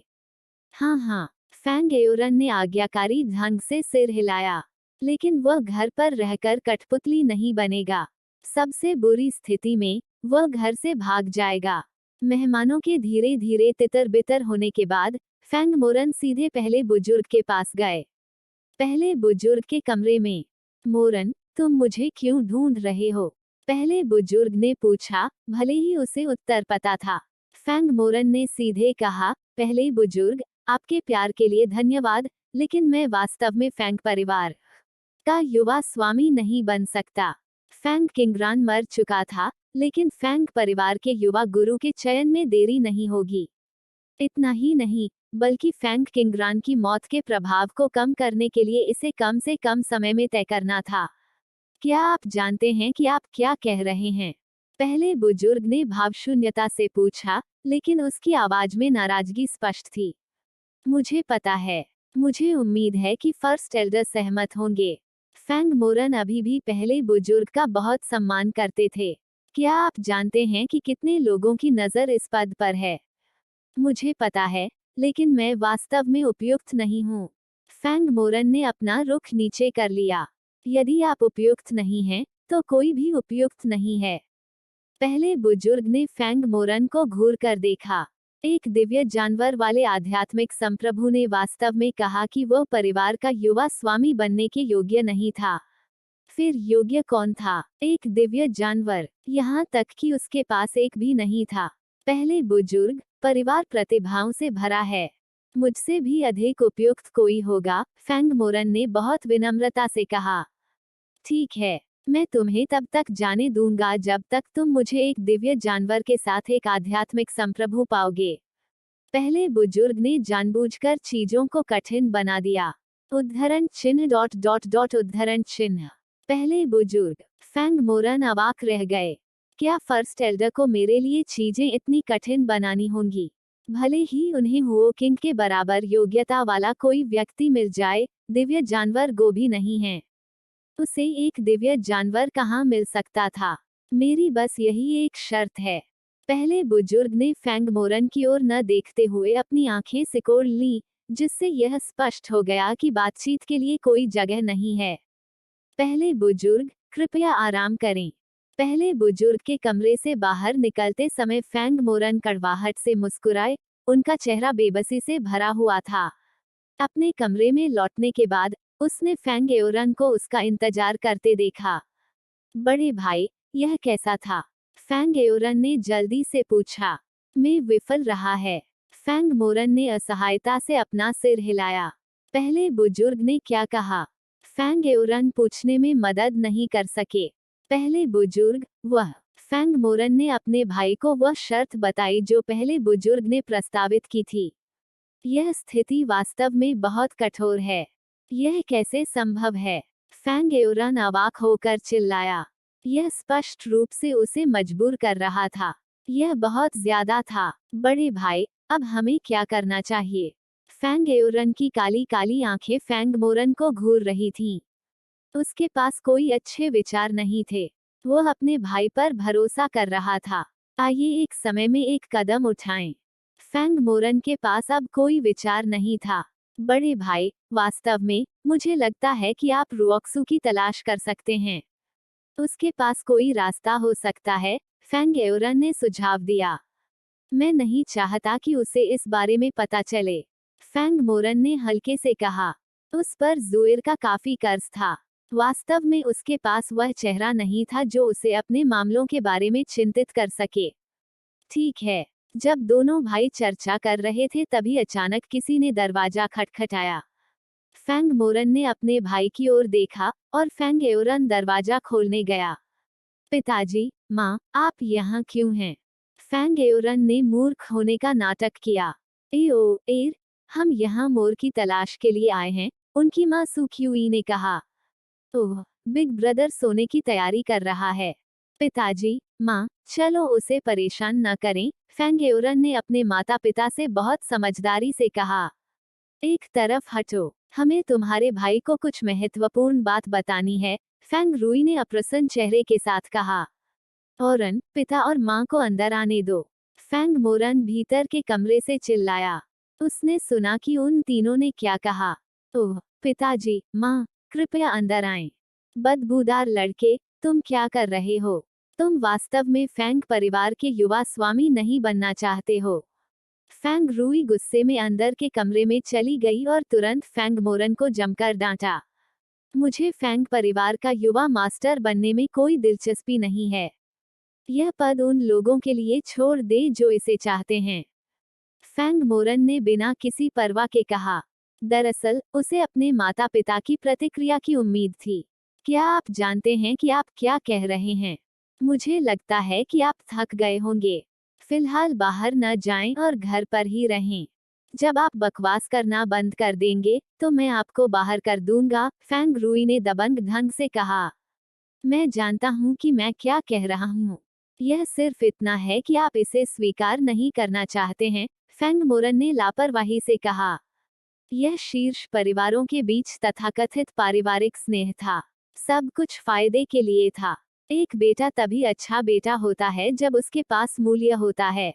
हाँ हाँ, फैंग एओरन ने आज्ञाकारी ढंग से सिर हिलाया। लेकिन वह घर पर रहकर कठपुतली नहीं बनेगा। सबसे बुरी स्थिति में वह घर से भाग जाएगा। मेहमानों के धीरे धीरे तितर बितर होने के बाद फैंग मोरन सीधे पहले बुजुर्ग के पास गए। पहले बुजुर्ग के कमरे में। मोरन, तुम मुझे क्यों ढूंढ रहे हो? पहले बुजुर्ग ने पूछा, भले ही उसे उत्तर पता था। फैंग मोरन ने सीधे कहा, पहले बुजुर्ग, आपके प्यार के लिए धन्यवाद, लेकिन मैं वास्तव में फैंग परिवार का युवा स्वामी नहीं बन सकता। फैंग किंगरान मर चुका था, लेकिन फैंग परिवार के युवा गुरु के चयन में देरी नहीं होगी। इतना ही नहीं, बल्कि फैंग किंगरान की मौत के प्रभाव को कम करने के लिए इसे कम से कम समय में तय करना था। क्या आप जानते हैं कि आप क्या कह रहे हैं? पहले बुजुर्ग ने भावशून्यता से पूछा, लेकिन उसकी आवाज में नाराजगी स्पष्ट थी। मुझे पता है। मुझे उम्मीद है कि फर्स्ट एल्डर सहमत होंगे। फैंग मोरन अभी भी पहले बुजुर्ग का बहुत सम्मान करते थे। क्या आप जानते हैं कि कितने लोगों की नजर इस पद पर है? मुझे पता है, लेकिन मैं वास्तव में उपयुक्त नहीं हूँ। फैंग मोरन ने अपना रुख नीचे कर लिया। यदि आप उपयुक्त नहीं हैं, तो कोई भी उपयुक्त नहीं है। पहले बुजुर्ग ने फैंग मोरन को घूर कर देखा। एक दिव्य जानवर वाले आध्यात्मिक संप्रभु ने वास्तव में कहा कि वह परिवार का युवा स्वामी बनने के योग्य नहीं था। फिर योग्य कौन था? एक दिव्य जानवर। यहाँ तक कि उसके पास एक भी नहीं था। पहले बुजुर्ग, परिवार प्रतिभाओं से भरा है। मुझसे भी अधिक उपयुक्त कोई होगा, फैंग मोरन ने बहुत विनम्रता से कहा। ठीक है, मैं तुम्हें तब तक जाने दूंगा जब तक तुम मुझे एक दिव्य जानवर के साथ एक आध्यात्मिक संप्रभु पाओगे। पहले बुजुर्ग ने जानबूझकर चीजों को कठिन बना दिया। उद्धरण चिन्ह डॉट डॉट डॉट उद्धरण चिन्ह। पहले बुजुर्ग। फैंग मोरन अवाक रह गए। क्या फर्स्ट एल्डर को मेरे लिए चीजें इतनी कठिन बनानी होंगी? भले ही उन्हें हुओ किंग के बराबर योग्यता वाला कोई व्यक्ति मिल जाए, दिव्य जानवर गो भी नहीं है। उसे एक दिव्य जानवर कहाँ मिल सकता था? मेरी बस यही एक शर्त है। पहले बुजुर्ग ने फैंग मोरन की ओर न देखते हुए अपनी आंखें सिकोड़ ली, जिससे यह स्पष्ट हो गया कि बातचीत के लिए कोई जगह नहीं है। पहले बुजुर्ग, कृपया आराम करें। पहले बुजुर्ग के कमरे से बाहर निकलते समय फैंग मोरन कड़वाहट से मुस्कुराए, उनका चेहरा बेबसी से भरा हुआ था। अपने कमरे में लौटने के बाद उसने फैंग एओरन को उसका इंतजार करते देखा। बड़े भाई, यह कैसा था? फैंग एओरन ने जल्दी से पूछा। मैं विफल रहा है। फैंग मोरन ने असहायता से अपना सिर हिलाया। पहले बुजुर्ग ने क्या कहा? फैंग एओरन पूछने में मदद नहीं कर सके। पहले बुजुर्ग, वह। फैंग मोरन ने अपने भाई को वह शर्त बताई जो पहले बुजुर्ग ने प्रस्तावित की थी। यह स्थिति वास्तव में बहुत कठोर है। यह कैसे संभव है? फैंग एओरन अवाक होकर चिल्लाया। यह स्पष्ट रूप से उसे मजबूर कर रहा था। यह बहुत ज्यादा था। बड़े भाई, अब हमें क्या करना चाहिए? फैंग एओरन की काली काली आंखें फैंग मोरन को घूर रही थीं। उसके पास कोई अच्छे विचार नहीं थे। वो अपने भाई पर भरोसा कर रहा था। आइए एक समय में एक कदम उठाएं। फैंग मोरन के पास अब कोई विचार नहीं था। बड़े भाई, वास्तव में मुझे लगता है कि आप रुओक्सू की तलाश कर सकते हैं। उसके पास कोई रास्ता हो सकता है, फैंग एओरन ने सुझाव दिया। मैं नहीं चाहता कि उसे इस बारे में पता चले, फैंग मोरन ने हल्के से कहा। उस पर जुएर का काफी कर्ज था। वास्तव में उसके पास वह चेहरा नहीं था जो उसे अपने मामलों के बारे में चिंतित कर सके। ठीक है। जब दोनों भाई चर्चा कर रहे थे तभी अचानक किसी ने दरवाजा खटखटाया। फैंग मोरन ने अपने भाई की ओर देखा और फैंग एओरन दरवाजा खोलने गया। पिताजी, माँ, आप यहाँ क्यों हैं? फैंग एओरन ने मूर्ख होने का नाटक किया। एओ, हम यहाँ मोर की तलाश के लिए आए हैं, उनकी माँ सुक्यूई ने कहा। ओह, बिग ब्रदर सोने की तैयारी कर रहा है। पिताजी, माँ, चलो उसे परेशान न करें, फैंग एओरन ने अपने माता पिता से बहुत समझदारी से कहा। एक तरफ हटो, हमें तुम्हारे भाई को कुछ महत्वपूर्ण बात बतानी है, फैंग रुई ने अप्रसन्न चेहरे के साथ कहा। ओरन, पिता और माँ को अंदर आने दो, फैंग मोरन भीतर के कमरे से चिल्लाया। उसने सुना कि उन तीनों ने क्या कहा। ओह, पिताजी, माँ, कृपया अंदर आएं। बदबूदार लड़के, तुम क्या कर रहे हो? तुम वास्तव में फैंग परिवार के युवा स्वामी नहीं बनना चाहते हो। फैंग रुई गुस्से में अंदर के कमरे में चली गई और तुरंत फैंग मोरन को जमकर डांटा। मुझे फैंग परिवार का युवा मास्टर बनने में कोई दिलचस्पी नहीं है। यह पद उन लोगों के लिए छोड़ दे जो इसे चाहते हैं, फैंग मोरन ने बिना किसी परवाह के कहा। दरअसल, उसे अपने माता पिता की प्रतिक्रिया की उम्मीद थी। क्या आप जानते हैं कि आप क्या कह रहे हैं? मुझे लगता है कि आप थक गए होंगे। फिलहाल बाहर न जाएं और घर पर ही रहें। जब आप बकवास करना बंद कर देंगे, तो मैं आपको बाहर कर दूंगा, फैंग रुई ने दबंग ढंग से कहा। मैं जानता हूं कि मैं क्या कह रहा हूं। यह सिर्फ इतना है कि आप इसे स्वीकार नहीं करना चाहते हैं, फैंग मोरन ने लापरवाही से कहा। यह शीर्ष परिवारों के बीच तथाकथित पारिवारिक स्नेह था। सब कुछ फायदे के लिए था। एक बेटा तभी अच्छा बेटा होता है जब उसके पास मूल्य होता है।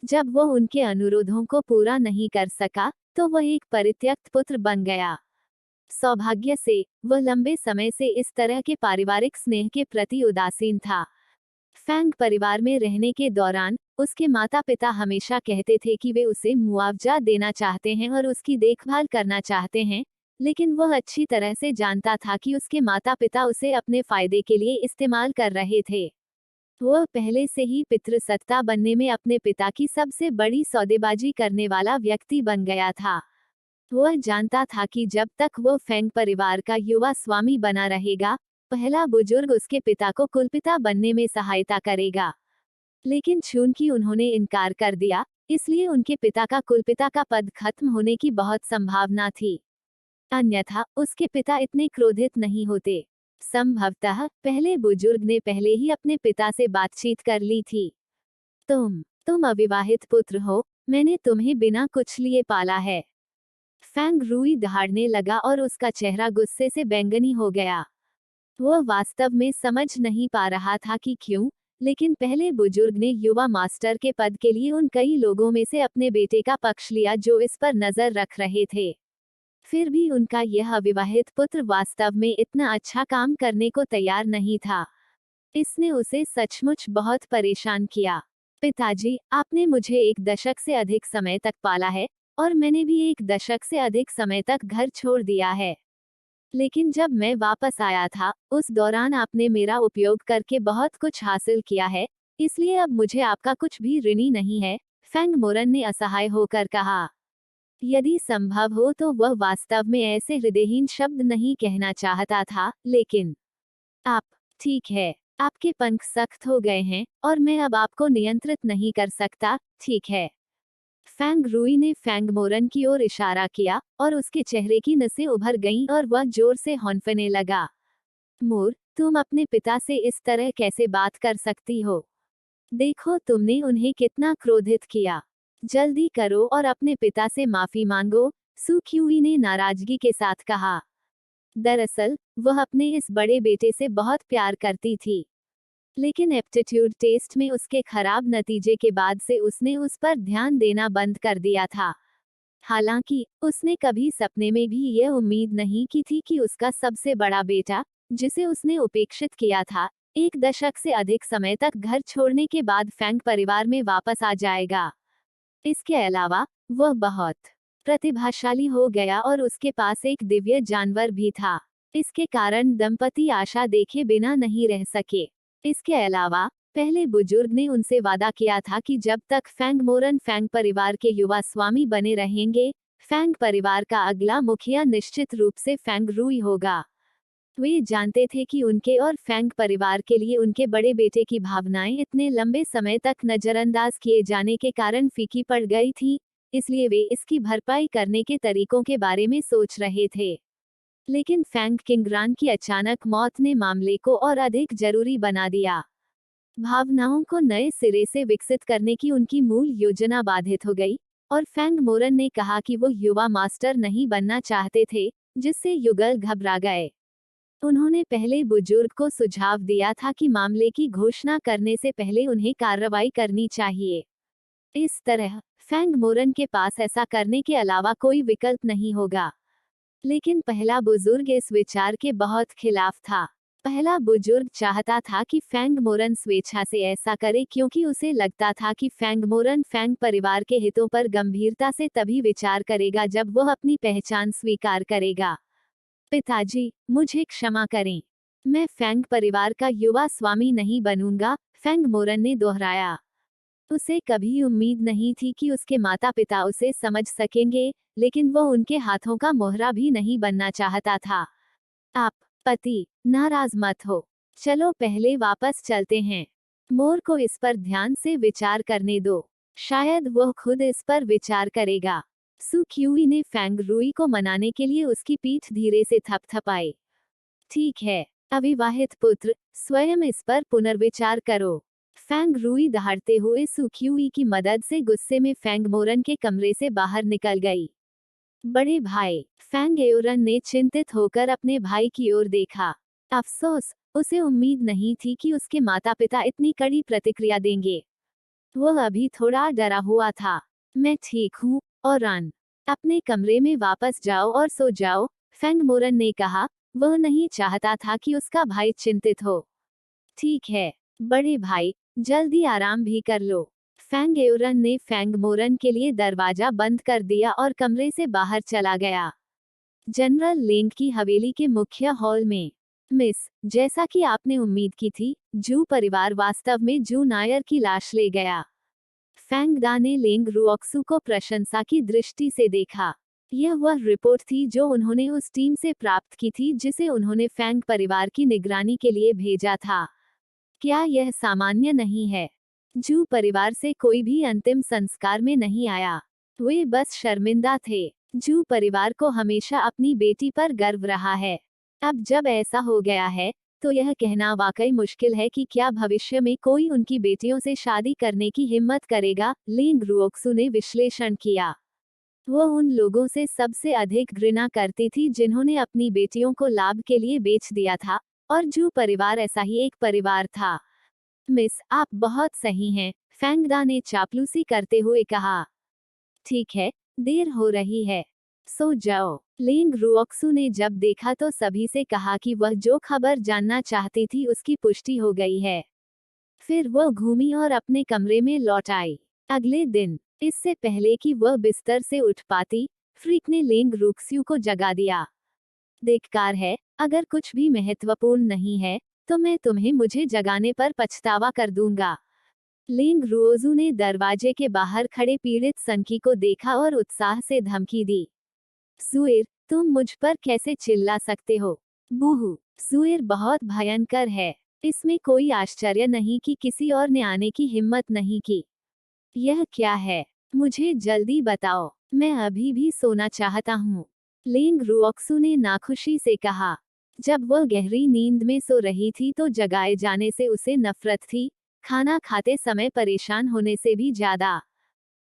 जब वो उनके अनुरोधों को पूरा नहीं कर सका, तो वह एक परित्यक्त पुत्र बन गया। सौभाग्य से, वह लंबे समय से इस तरह के पारिवारिक स्नेह के प्रति उदासीन था। फैंग परिवार में रहने के दौरान, उसके माता पिता हमेशा कहते थे कि वे उसे मुआवजा देना चाहते हैं और उसकी देखभाल करना चाहते हैं, लेकिन वह अच्छी तरह से जानता था कि उसके माता पिता उसे अपने फायदे के लिए इस्तेमाल कर रहे थे। वह पहले से ही पितृसत्ता बनने में अपने पिता की सबसे बड़ी सौदेबाजी करने वाला व्यक्ति बन गया था। वह जानता था कि जब तक वो फैंग परिवार का युवा स्वामी बना रहेगा, पहला बुजुर्ग उसके पिता को कुलपिता बनने में सहायता करेगा। लेकिन चूंकि उन्होंने इनकार कर दिया, इसलिए उनके पिता का कुलपिता का पद खत्म होने की बहुत संभावना थी। अन्यथा, उसके पिता इतने क्रोधित नहीं होते। संभवतः, पहले बुजुर्ग ने पहले ही अपने पिता से बातचीत कर ली थी। तुम अविवाहित पुत्र हो, मैंने तुम्हें बिना कुछ लिए पाला है। फैंग रुई दहाड़ने लगा और उसका चेहरा गुस्से से बैंगनी हो गया। वह वास्तव में समझ नहीं पा रहा था कि क्यों, लेकिन पहले बुजुर्ग ने युवा मास्टर के पद के लिए उन कई लोगों में से अपने बेटे का पक्ष लिया जो इस पर नजर रख रहे थे। फिर भी उनका यह अविवाहित पुत्र वास्तव में इतना अच्छा काम करने को तैयार नहीं था। इसने उसे सचमुच बहुत परेशान किया। पिताजी, आपने मुझे 1 दशक से अधिक समय तक पाला है, और मैंने भी 1 दशक से अधिक समय तक घर छोड़ दिया है। लेकिन जब मैं वापस आया था, उस दौरान आपने मेरा उपयोग करके बहुत कुछ हासिल किया है, इसलिए अब मुझे आपका कुछ भी ऋणी नहीं है, फैंग मोरन ने असहाय होकर कहा। यदि संभव हो तो वह वास्तव में ऐसे हृदयहीन शब्द नहीं कहना चाहता था, लेकिन आप, ठीक है, आपके पंख सख्त हो गए हैं, और मैं अब आपको नियंत्रित नहीं कर सकता, ठीक है। फैंग रुई ने फैंग मोरन की ओर इशारा किया और उसके चेहरे की नसें उभर गईं और वह जोर से हौंफने लगा। मोर, तुम अपने पिता से इस तरह कैसे बात कर सकती हो? देखो तुमने उन्हें कितना क्रोधित किया। जल्दी करो और अपने पिता से माफी मांगो, सू क्यूई ने नाराजगी के साथ कहा। दरअसल वह अपने इस बड़े बेटे से बहुत प्यार करती थी, लेकिन एप्टीट्यूड टेस्ट में उसके खराब नतीजे के बाद से उसने उस पर ध्यान देना बंद कर दिया था। हालांकि उसने कभी सपने में भी यह उम्मीद नहीं की थी कि उसका सबसे बड़ा बेटा, जिसे उसने उपेक्षित किया था, एक दशक से अधिक समय तक घर छोड़ने के बाद फैंग परिवार में वापस आ जाएगा। इसके अलावा वह बहुत प्रतिभाशाली हो गया और उसके पास एक दिव्य जानवर भी था। इसके कारण दंपति आशा देखे बिना नहीं रह सके। इसके अलावा पहले बुजुर्ग ने उनसे वादा किया था कि जब तक फैंग मोरन फैंग परिवार के युवा स्वामी बने रहेंगे, फैंग परिवार का अगला मुखिया निश्चित रूप से फैंग रुई होगा। वे जानते थे कि उनके और फैंग परिवार के लिए उनके बड़े बेटे की भावनाएं इतने लंबे समय तक नजरअंदाज किए जाने के कारण फीकी पड़ गई थी, इसलिए वे इसकी भरपाई करने के तरीकों के बारे में सोच रहे थे। लेकिन फैंग किंगरान की अचानक मौत ने मामले को और अधिक जरूरी बना दिया। भावनाओं को नए सिरे से विकसित करने की उनकी मूल योजना बाधित हो गई, और फैंग मोरन ने कहा कि वो युवा मास्टर नहीं बनना चाहते थे, जिससे युगल घबरा गए। उन्होंने पहले बुजुर्ग को सुझाव दिया था कि मामले की घोषणा करने से पहले उन्हें कार्रवाई करनी चाहिए। इस तरह फैंग मोरन के पास ऐसा करने के अलावा कोई विकल्प नहीं होगा। लेकिन पहला बुजुर्ग इस विचार के बहुत खिलाफ था। पहला बुजुर्ग चाहता था कि फैंग मोरन स्वेच्छा से ऐसा करे क्योंकि उसे लगता था कि फैंग मोरन फैंग परिवार के हितों पर गंभीरता से तभी विचार करेगा जब वह अपनी पहचान स्वीकार करेगा। पिताजी, मुझे क्षमा करें। मैं फैंग परिवार का युवा स्वामी नहीं बनूंगा, फैंग मोरन ने दोहराया। उसे कभी उम्मीद नहीं थी कि उसके माता पिता उसे समझ सकेंगे, लेकिन वह उनके हाथों का मोहरा भी नहीं बनना चाहता था। आप, पति, नाराज मत हो। चलो पहले वापस चलते हैं। मोर को इस पर ध्यान से विचार करने दो। शायद वह खुद इस पर विचार करेगा। सू क्यूई ने फैंग रुई को मनाने के लिए उसकी पीठ धीरे से थपथपाई। ठीक है, अविवाहित पुत्र, स्वयं इस पर पुनर्विचार करो। फैंग रुई दहाड़ते हुए सू क्यूई की मदद से गुस्से में फैंग मोरन के कमरे से बाहर निकल गई। बड़े भाई, फैंग एओरन ने चिंतित होकर अपने भाई की ओर देखा। अफसोस, उसे उम्मीद नहीं थी कि उसके माता पिता इतनी कड़ी प्रतिक्रिया देंगे। वह अभी थोड़ा डरा हुआ था। मैं ठीक हूँ, ओरन। अपने कमरे में वापस जाओ और सो जाओ, फैंग मोरन ने कहा। वह नहीं चाहता था कि उसका भाई चिंतित हो। ठीक है, बड़े भाई, जल्दी आराम भी कर लो। फैंग एओरन ने फैंग मोरन के लिए दरवाजा बंद कर दिया और कमरे से बाहर चला गया। जनरल लेंग की हवेली के मुख्य हॉल में। मिस, जैसा कि आपने उम्मीद की थी, जू परिवार वास्तव में जू नायर की लाश ले गया। फैंग दा ने लेंग रुओक्सू को प्रशंसा की दृष्टि से देखा। यह वह रिपोर्ट थी जो उन्होंने उस टीम से प्राप्त की थी जिसे उन्होंने फैंग परिवार की निगरानी के लिए भेजा था। क्या यह सामान्य नहीं है? जू परिवार से कोई भी अंतिम संस्कार में नहीं आया। वे बस शर्मिंदा थे। जू परिवार को हमेशा अपनी बेटी पर गर्व रहा है। अब जब ऐसा हो गया है, तो यह कहना वाकई मुश्किल है कि क्या भविष्य में कोई उनकी बेटियों से शादी करने की हिम्मत करेगा, लेंग रुओक्सू ने विश्लेषण किया। वह उन लोगों से सबसे अधिक घृणा करती थी जिन्होंने अपनी बेटियों को लाभ के लिए बेच दिया था, और जू परिवार ऐसा ही एक परिवार था। मिस, आप बहुत सही हैं, फैंग दा ने चापलूसी करते हुए कहा। ठीक है, देर हो रही है, सो जाओ। लेंग रुओक्सू ने जब देखा तो सभी से कहा कि वह जो खबर जानना चाहती थी उसकी पुष्टि हो गई है। फिर वह घूमी और अपने कमरे में लौट आई। अगले दिन, इससे पहले कि वह बिस्तर से उठ पाती, फ्रीक ने लेंग रुओक्सू को जगा दिया। धिक्कार है, अगर कुछ भी महत्वपूर्ण नहीं है, तो मैं तुम्हें मुझे जगाने पर पछतावा कर दूंगा। लेंग रुओजू ने दरवाजे के बाहर खड़े पीड़ित सनकी को देखा और उत्साह से धमकी दी। सुएर, तुम मुझ पर कैसे चिल्ला सकते हो? बूहू, सुएर बहुत भयंकर है। इसमें कोई आश्चर्य नहीं कि किसी और ने आने की हिम्मत नहीं की। यह क्या है? मुझे जल्दी बताओ, मैं अभी भी सोना चाहता हूँ। लिंग रुओक्सू ने नाखुशी से कहा। जब वह गहरी नींद में सो रही थी तो जगाए जाने से उसे नफरत थी, खाना खाते समय परेशान होने से भी ज्यादा।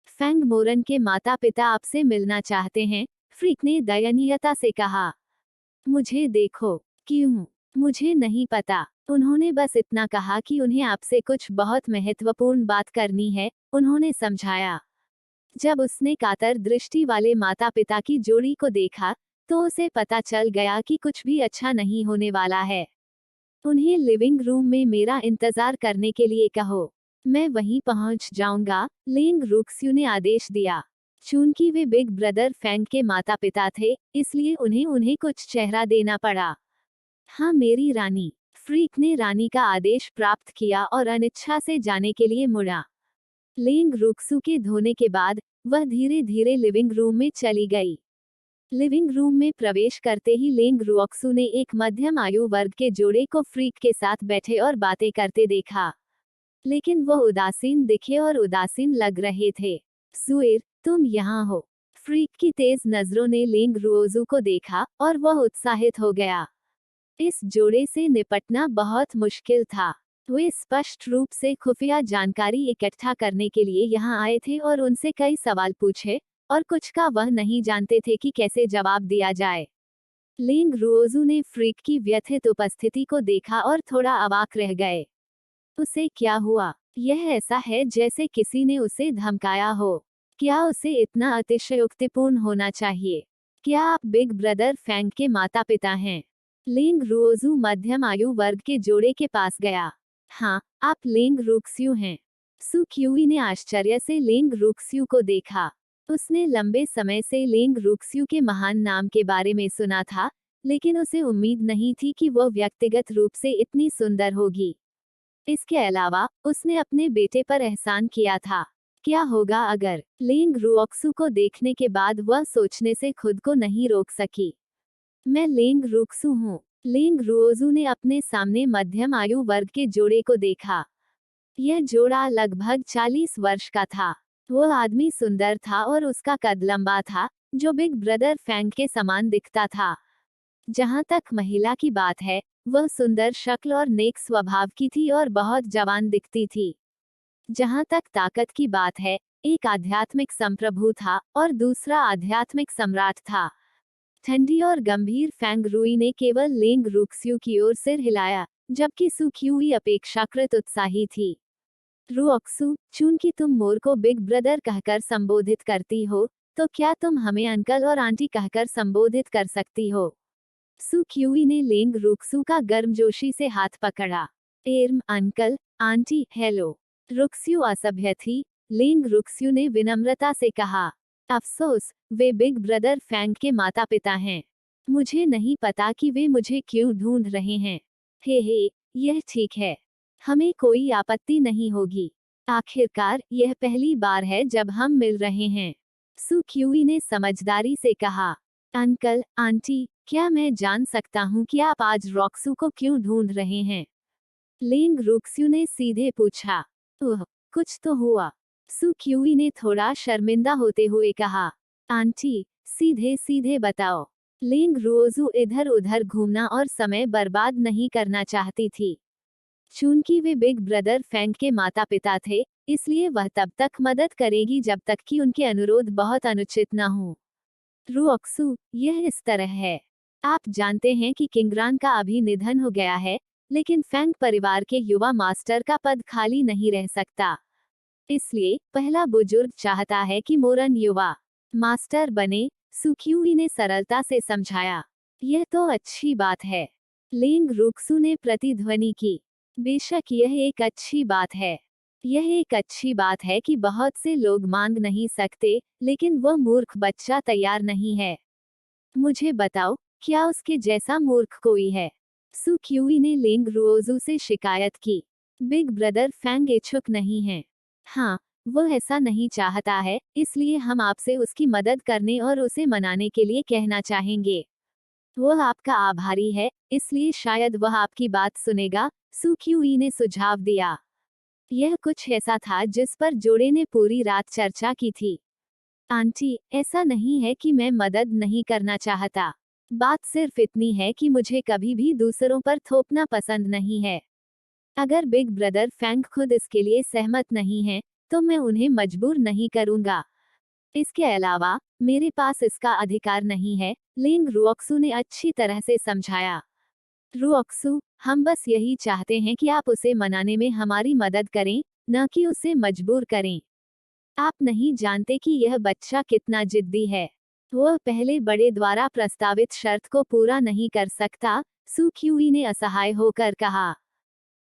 फैंग मोरन के माता पिता आपसे मिलना चाहते हैं, फ्रीक ने दयनीयता से कहा। मुझे देखो। क्यों? मुझे नहीं पता। उन्होंने बस इतना कहा कि उन्हें आपसे कुछ बहुत महत्वपूर्ण बात करनी है, उन्होंने समझाया। जब उसने कातर दृष्टि वाले माता पिता की जोड़ी को देखा, तो उसे पता चल गया कि कुछ भी अच्छा नहीं होने वाला है। उन्हें लिविंग रूम में मेरा इंतजार करने के लिए कहो। मैं वहीं पहुंच जाऊंगा, लिंग रुक्स्यू ने आदेश दिया। चूंकि वे बिग ब्रदर फैंग के माता पिता थे, इसलिए उन्हें उन्हें कुछ चेहरा देना पड़ा। हाँ मेरी रानी। फ्रीक ने रानी का आदेश प्राप्त किया और अनिच्छा से जाने के लिए मुड़ा। लिंग रुक्सू के धोने के बाद वह धीरे धीरे लिविंग रूम में चली गई। लिविंग रूम में प्रवेश करते ही लिंग रुओक्सू ने एक मध्यम आयु वर्ग के जोड़े को फ्रीक के साथ बैठे और बातें करते देखा। लेकिन वह उदासीन दिखे और उदासीन लग रहे थे। सुएर, तुम यहाँ हो। फ्रीक की तेज नजरों ने लिंग रुओजू को देखा और वह उत्साहित हो गया। इस जोड़े से निपटना बहुत मुश्किल था। वे स्पष्ट रूप से खुफिया जानकारी इकट्ठा करने के लिए यहाँ आए थे और उनसे कई सवाल पूछे, और कुछ का वह नहीं जानते थे कि कैसे जवाब दिया जाए। लिंग रुओजू ने फ्रीक की व्यथित उपस्थिति को देखा और थोड़ा अवाक रह गए। उसे क्या हुआ? यह ऐसा है जैसे किसी ने उसे धमकाया हो। क्या उसे इतना अतिशयोक्तिपूर्ण होना चाहिए? क्या आप बिग ब्रदर फैंग के माता पिता हैं? लिंग रुओजू मध्यम आयु वर्ग के जोड़े के पास गया। हाँ, आप लिंग रुक्स्यू हैं। सु क्यूई ने आश्चर्य से लिंग रुक्स्यू को देखा। उसने लंबे समय से लिंग रुक्स्यू के महान नाम के बारे में सुना था, लेकिन उसे उम्मीद नहीं थी कि वह व्यक्तिगत रूप से इतनी सुंदर होगी। इसके अलावा उसने अपने बेटे पर एहसान किया था। क्या होगा अगर? लिंग रुओक्सू को देखने के बाद वह सोचने से खुद को नहीं रोक सकी। मैं लिंग रुक्सू हूँ। लिंग रुओजू ने अपने सामने मध्यम आयु वर्ग के जोड़े को देखा। यह जोड़ा लगभग 40 वर्ष का था। वह आदमी सुंदर था और उसका कद लंबा था, जो बिग ब्रदर फैंग के समान दिखता था। जहाँ तक महिला की बात है, वह सुंदर शक्ल और नेक स्वभाव की थी और बहुत जवान दिखती थी। जहाँ तक ताकत की बात है, एक आध्यात्मिक संप्रभु था और दूसरा आध्यात्मिक सम्राट था। ठंडी और गंभीर फैंग रुई ने केवल लिंग रुक्स्यू की ओर सिर हिलाया, जबकि सु क्यूई अपेक्षाकृत उत्साही थी। रुओक्सू, चूंकि तुम मोर को बिग ब्रदर कहकर संबोधित करती हो, तो क्या तुम हमें अंकल और आंटी कहकर संबोधित कर सकती हो? सु क्यूई ने लिंग रुक्सू का गर्मजोशी से हाथ पकड़ा। एर्म, अंकल, आंटी, हेलो। रुक्स्यू असभ्य थी। लिंग रुक्स्यू ने विनम्रता से कहा। अफसोस, वे बिग ब्रदर फैंग के माता पिता हैं। मुझे नहीं पता कि वे मुझे क्यों ढूंढ रहे हैं। हे, यह ठीक है। हमें कोई आपत्ति नहीं होगी। आखिरकार यह पहली बार है जब हम मिल रहे हैं। सु क्यूई ने समझदारी से कहा। अंकल, आंटी, क्या मैं जान सकता हूँ कि आप आज रॉक्सू को क्यों ढूंढ रहे हैं? लिंग रुक्स्यू ने सीधे पूछा। ओह, कुछ तो हुआ। सु क्यूई ने थोड़ा शर्मिंदा होते हुए कहा। आंटी, सीधे सीधे बताओ। लिंग रुओजू इधर उधर घूमना और समय बर्बाद नहीं करना चाहती थी। चूंकि वे बिग ब्रदर फैंग के माता पिता थे, इसलिए वह तब तक मदद करेगी जब तक कि उनके अनुरोध बहुत अनुचित न हो। रुओक्सू, यह इस तरह है। आप जानते हैं कि किंगरान का अभी निधन हो गया है, लेकिन फैंग परिवार के युवा मास्टर का पद खाली नहीं रह सकता। इसलिए पहला बुजुर्ग चाहता है कि मोरन युवा मास्टर बने, सु क्यूई ने सरलता से समझाया। यह तो अच्छी बात है। लिंग रुक्सू ने प्रतिध्वनि की। बेशक यह एक अच्छी बात है। यह एक अच्छी बात है कि बहुत से लोग मांग नहीं सकते, लेकिन वह मूर्ख बच्चा तैयार नहीं है। मुझे बताओ, क्या उसके जैसा मूर्ख कोई है? सु क्यूई ने लिंग रुओजू से शिकायत की। बिग ब्रदर फैंग इच्छुक नहीं है। हाँ, वह ऐसा नहीं चाहता है, इसलिए हम आपसे उसकी मदद करने और उसे मनाने के लिए कहना चाहेंगे। वह आपका आभारी है, इसलिए शायद वह आपकी बात सुनेगा, सु क्यूई ने सुझाव दिया। यह कुछ ऐसा था जिस पर जोड़े ने पूरी रात चर्चा की थी। आंटी, ऐसा नहीं है कि मैं मदद नहीं करना चाहता। बात सिर्फ इतनी है कि मुझे कभी भी दूसरों पर थोपना पसंद नहीं है। अगर बिग ब्रदर फैंग खुद इसके लिए सहमत नहीं है, तो मैं उन्हें मजबूर नहीं करूंगा। इसके अलावा मेरे पास इसका अधिकार नहीं है, लिंग रुओक्सु ने अच्छी तरह से समझाया। रुओक्सु, हम बस यही चाहते हैं कि आप उसे मनाने में हमारी मदद करें, न कि उसे मजबूर करें। आप नहीं जानते कि यह बच्चा कितना जिद्दी है। वह पहले बड़े द्वारा प्रस्तावित शर्त को पूरा नहीं कर सकता, सु क्यूई ने असहाय होकर कहा।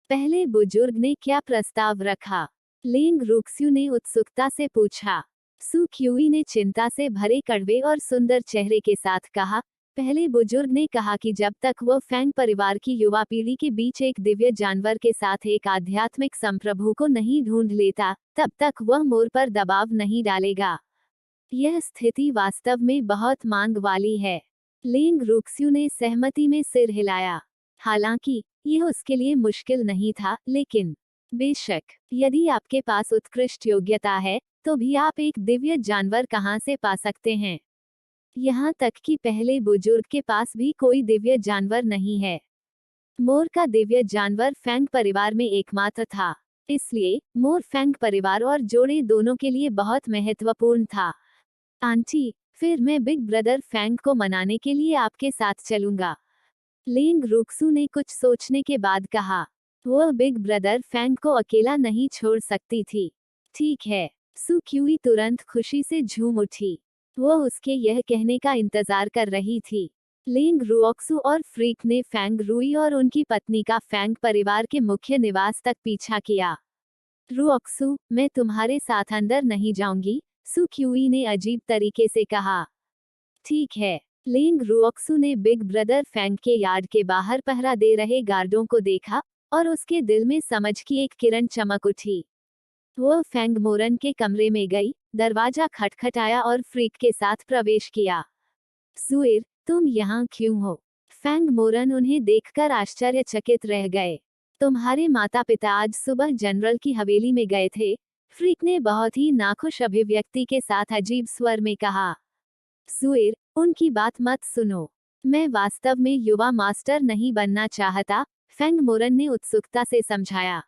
पहले बुजुर्ग ने क्या प्रस्ताव रखा? लिंग रुक्स्यू ने उत्सुकता से पूछा। सु क्यूई ने चिंता से भरे कड़वे और सुंदर चेहरे के साथ कहा, पहले बुजुर्ग ने कहा कि जब तक वह फैंग परिवार की युवा पीढ़ी के बीच एक दिव्य जानवर के साथ एक आध्यात्मिक संप्रभु को नहीं ढूंढ लेता, तब तक वह मोर पर दबाव नहीं डालेगा। यह स्थिति वास्तव में बहुत मांग वाली है। लिंग रुक्स्यू ने सहमति में सिर हिलाया। हालांकि यह उसके लिए मुश्किल नहीं था, लेकिन बेशक यदि आपके पास उत्कृष्ट योग्यता है, तो भी आप एक दिव्य जानवर कहां से पा सकते हैं? यहाँ तक कि पहले बुजुर्ग के पास भी कोई दिव्य जानवर नहीं है। मोर का दिव्य जानवर फैंग परिवार में एकमात्र था, इसलिए मोर फैंग परिवार और जोड़े दोनों के लिए बहुत महत्वपूर्ण था। आंटी, फिर मैं बिग ब्रदर फैंग को मनाने के लिए आपके साथ चलूंगा। लिंग रुक्सू ने कुछ सोचने के बाद कहा। वह बिग ब्रदर फैंग को अकेला नहीं छोड़ सकती थी। ठीक है, सु क्यूई तुरंत खुशी से झूम उठी। वह उसके यह कहने का इंतजार कर रही थी। लिंग रुओक्सु और फ्रीक ने फैंग रुई और उनकी पत्नी का फैंग परिवार के मुख्य निवास तक पीछा किया। रुओक्सु, मैं तुम्हारे साथ अंदर नहीं जाऊंगी, सु क्यूई ने अजीब तरीके से कहा। ठीक है। लिंग रुओक्सु ने बिग ब्रदर फैंग के यार्ड के बाहर पहरा दे रहे गार्डों को देखा, और उसके दिल में समझ की एक किरण चमक उठी। वह फैंग मोरन के कमरे में गई, दरवाजा खटखटाया और फ्रीक के साथ प्रवेश किया। सुइर, तुम यहाँ क्यों हो? फैंग मोरन उन्हें देखकर आश्चर्यचकित रह गए। तुम्हारे माता पिता आज सुबह जनरल की हवेली में गए थे, फ्रीक ने बहुत ही नाखुश अभिव्यक्ति के साथ अजीब स्वर में कहा। सुइर, उनकी बात मत सुनो। मैं वास्तव में युवा मास्टर नहीं बनना चाहता, फैंग मोरन ने उत्सुकता से समझाया।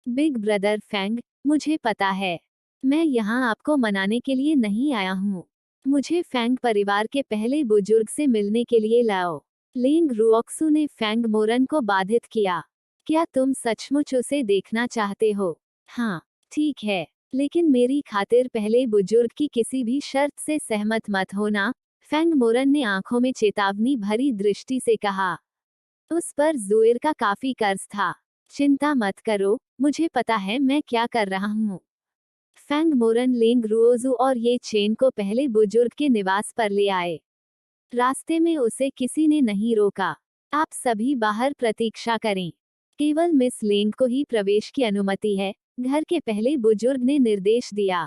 बिग ब्रदर फैंग, मुझे पता है। मैं यहाँ आपको मनाने के लिए नहीं आया हूँ। मुझे फैंग परिवार के पहले बुजुर्ग से मिलने के लिए लाओ। लिंग रुओक्सु ने फैंग मोरन को बाधित किया। क्या तुम सचमुच उसे देखना चाहते हो? हाँ, ठीक है, लेकिन मेरी खातिर पहले बुजुर्ग की किसी भी शर्त से सहमत मत होना, फैंग मोरन ने आंखों में चेतावनी भरी दृष्टि से कहा। उस पर जुइर का काफी कर्ज था। चिंता मत करो, मुझे पता है मैं क्या कर रहा हूँ। फैंग मोरन लिंग रुओजू और ये चेन को पहले बुजुर्ग के निवास पर ले आए। रास्ते में उसे किसी ने नहीं रोका। आप सभी बाहर प्रतीक्षा करें। केवल मिस लिंग को ही प्रवेश की अनुमति है, घर के पहले बुजुर्ग ने निर्देश दिया।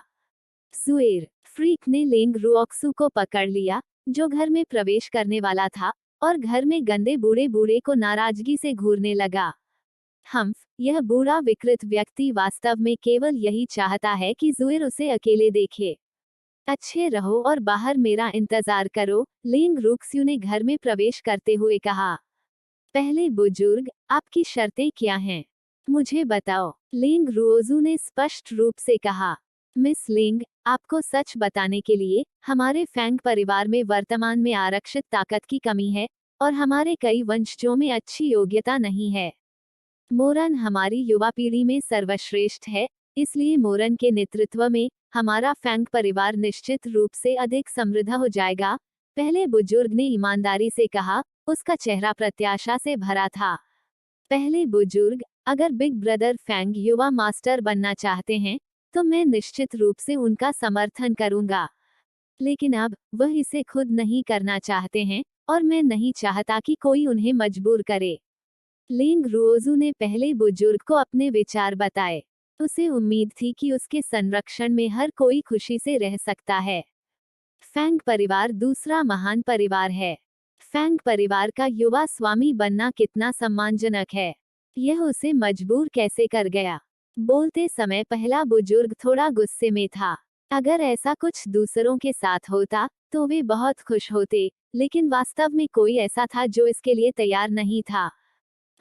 सुएर, फ्रीक ने लिंग रुओक्सु को पकड़ लिया, जो घर में प्रवेश करने वाला था, और घर में गंदे बूढ़े बूढ़े को नाराजगी से घूरने लगा। हम्फ, यह बूढ़ा विकृत व्यक्ति वास्तव में केवल यही चाहता है कि जुइर उसे अकेले देखे। अच्छे रहो और बाहर मेरा इंतजार करो, लिंग रुक्स्यू ने घर में प्रवेश करते हुए कहा। पहले बुजुर्ग, आपकी शर्तें क्या हैं? मुझे बताओ, लिंग रुओजू ने स्पष्ट रूप से कहा। मिस लिंग, आपको सच बताने के लिए, हमारे फैंग परिवार में वर्तमान में आरक्षित ताकत की कमी है, और हमारे कई वंशजों में अच्छी योग्यता नहीं है। मोरन हमारी युवा पीढ़ी में सर्वश्रेष्ठ है, इसलिए मोरन के नेतृत्व में हमारा फैंग परिवार निश्चित रूप से अधिक समृद्ध हो जाएगा, पहले बुजुर्ग ने ईमानदारी से कहा, उसका चेहरा प्रत्याशा से भरा था। पहले बुजुर्ग, अगर बिग ब्रदर फैंग युवा मास्टर बनना चाहते हैं, तो मैं निश्चित रूप से उनका समर्थन करूंगा। लेकिन अब वह इसे खुद नहीं करना चाहते हैं, और मैं नहीं चाहता कि कोई उन्हें मजबूर करे। लिंग रुओजू ने पहले बुजुर्ग को अपने विचार बताए। उसे उम्मीद थी कि उसके संरक्षण में हर कोई खुशी से रह सकता है। फैंग परिवार दूसरा महान परिवार है। फैंग परिवार का युवा स्वामी बनना कितना सम्मानजनक है। यह उसे मजबूर कैसे कर गया? बोलते समय पहला बुजुर्ग थोड़ा गुस्से में था। अगर ऐसा कुछ दूसरों के साथ होता तो वे बहुत खुश होते, लेकिन वास्तव में कोई ऐसा था जो इसके लिए तैयार नहीं था।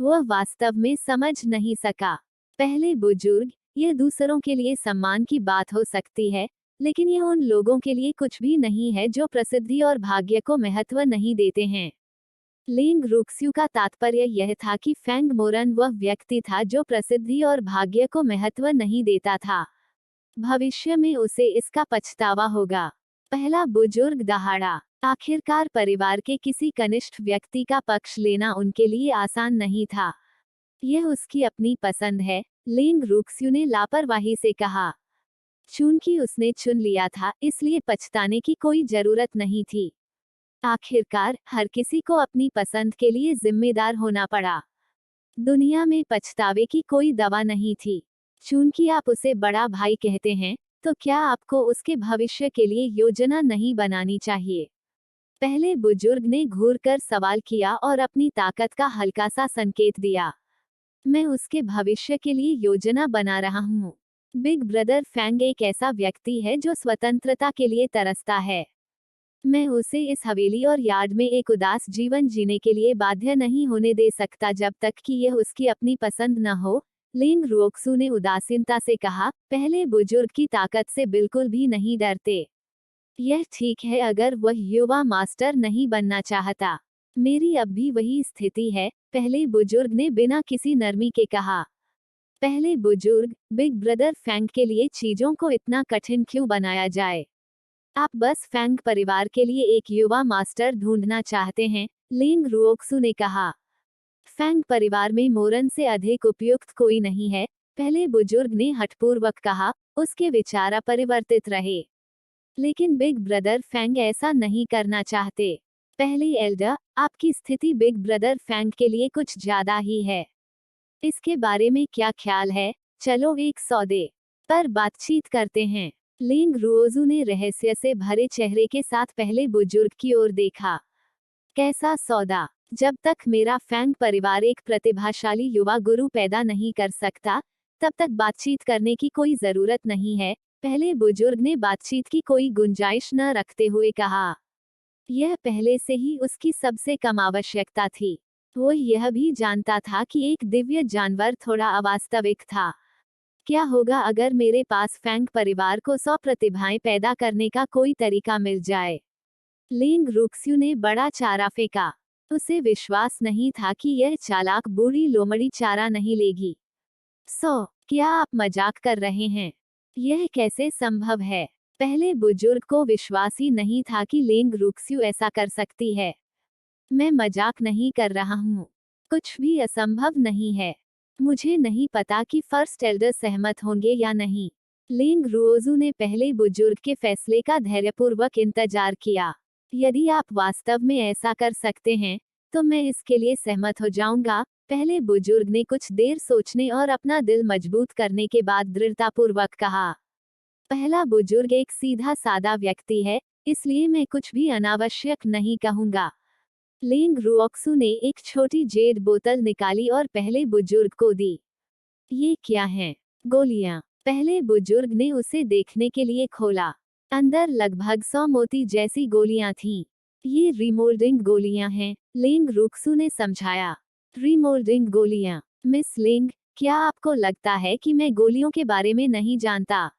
वह वास्तव में समझ नहीं सका। पहले बुजुर्ग, यह दूसरों के लिए सम्मान की बात हो सकती है, लेकिन यह उन लोगों के लिए कुछ भी नहीं है जो प्रसिद्धि और भाग्य को महत्व नहीं देते हैं। लिंग रुक्स्यू का तात्पर्य यह था कि फेंग मोरन वह व्यक्ति था जो प्रसिद्धि और भाग्य को महत्व नहीं देता था। भविष्य में उसे इसका पछतावा होगा। पहला बुजुर्ग दहाड़ा। आखिरकार परिवार के किसी कनिष्ठ व्यक्ति का पक्ष लेना उनके लिए आसान नहीं था। यह उसकी अपनी पसंद है, लिंग रुक्स्यू ने लापरवाही से कहा। चूंकि उसने चुन लिया था, इसलिए पछताने की कोई जरूरत नहीं थी। आखिरकार हर किसी को अपनी पसंद के लिए जिम्मेदार होना पड़ा। दुनिया में पछतावे की कोई दवा नहीं थी। चूंकि आप उसे बड़ा भाई कहते हैं, तो क्या आपको उसके भविष्य के लिए योजना नहीं बनानी चाहिए? पहले बुजुर्ग ने घूरकर सवाल किया और अपनी ताकत का हल्का सा संकेत दिया। मैं उसके भविष्य के लिए योजना बना रहा हूँ। बिग ब्रदर फेंग एक ऐसा व्यक्ति है जो स्वतंत्रता के लिए तरसता है। मैं उसे इस हवेली और यार्ड में एक उदास जीवन जीने के लिए बाध्य नहीं होने दे सकता जब तक कि यह उसकी अपनी पसंद न हो, लिंग रुओक्सू ने उदासीनता से कहा। पहले बुजुर्ग की ताकत से बिल्कुल भी नहीं डरते। यह ठीक है अगर वह युवा मास्टर नहीं बनना चाहता। मेरी अब भी वही स्थिति है, पहले बुजुर्ग ने बिना किसी नरमी के कहा। पहले बुजुर्ग, बिग ब्रदर फेंग के लिए चीजों को इतना कठिन क्यों बनाया जाए? आप बस फेंग परिवार के लिए एक युवा मास्टर ढूंढना चाहते हैं, लिंग रुओक्सू ने कहा। फेंग परिवार में मोरन से अधिक उपयुक्त कोई नहीं है, पहले बुजुर्ग ने हठपूर्वक कहा। उसके विचार अपरिवर्तित रहे। लेकिन बिग ब्रदर फेंग ऐसा नहीं करना चाहते। पहले एल्डर, आपकी स्थिति बिग ब्रदर फेंग के लिए कुछ ज्यादा ही है। इसके बारे में क्या ख्याल है? चलो एक सौदे पर बातचीत करते हैं। लिंग रुओजू ने रहस्य से भरे चेहरे के साथ पहले बुजुर्ग की ओर देखा। कैसा सौदा? जब तक मेरा फेंग परिवार एक प्रतिभाशाली युवा गुरु पैदा नहीं कर सकता, तब तक बातचीत करने की कोई जरूरत नहीं है, पहले बुजुर्ग ने बातचीत की कोई गुंजाइश न रखते हुए कहा। यह पहले से ही उसकी सबसे कम आवश्यकता थी। वो यह भी जानता था कि एक दिव्य जानवर थोड़ा अवास्तविक था। क्या होगा अगर मेरे पास फेंग परिवार को 100 प्रतिभाएं पैदा करने का कोई तरीका मिल जाए? लिंग रुक्स्यू ने बड़ा चारा फेंका। उसे विश्वास नहीं था कि यह चालाक बूढ़ी लोमड़ी चारा नहीं लेगी। क्या आप मजाक कर रहे हैं? यह कैसे संभव है? पहले बुजुर्ग को विश्वास ही नहीं था कि लिंग रुक्स्यू ऐसा कर सकती है। मैं मजाक नहीं कर रहा हूँ। कुछ भी असंभव नहीं है। मुझे नहीं पता कि फर्स्ट एल्डर सहमत होंगे या नहीं। लिंग रुओजू ने पहले बुजुर्ग के फैसले का धैर्यपूर्वक इंतजार किया। यदि आप वास्तव में ऐसा कर सकते हैं, तो मैं इसके लिए सहमत हो जाऊंगा, पहले बुजुर्ग ने कुछ देर सोचने और अपना दिल मजबूत करने के बाद दृढ़तापूर्वक कहा। पहला बुजुर्ग एक सीधा सादा व्यक्ति है, इसलिए मैं कुछ भी अनावश्यक नहीं कहूंगा। लिंग रुओक्सू ने एक छोटी जेड बोतल निकाली और पहले बुजुर्ग को दी। ये क्या है? गोलियां। पहले बुजुर्ग ने उसे देखने के लिए खोला। अंदर लगभग 100 मोती जैसी गोलियां थीं। ये रिमोल्डिंग गोलियां हैं, लिंग रुक्सू ने समझाया। रिमोल्डिंग गोलियां? मिस लिंग, क्या आपको लगता है कि मैं गोलियों के बारे में नहीं जानता?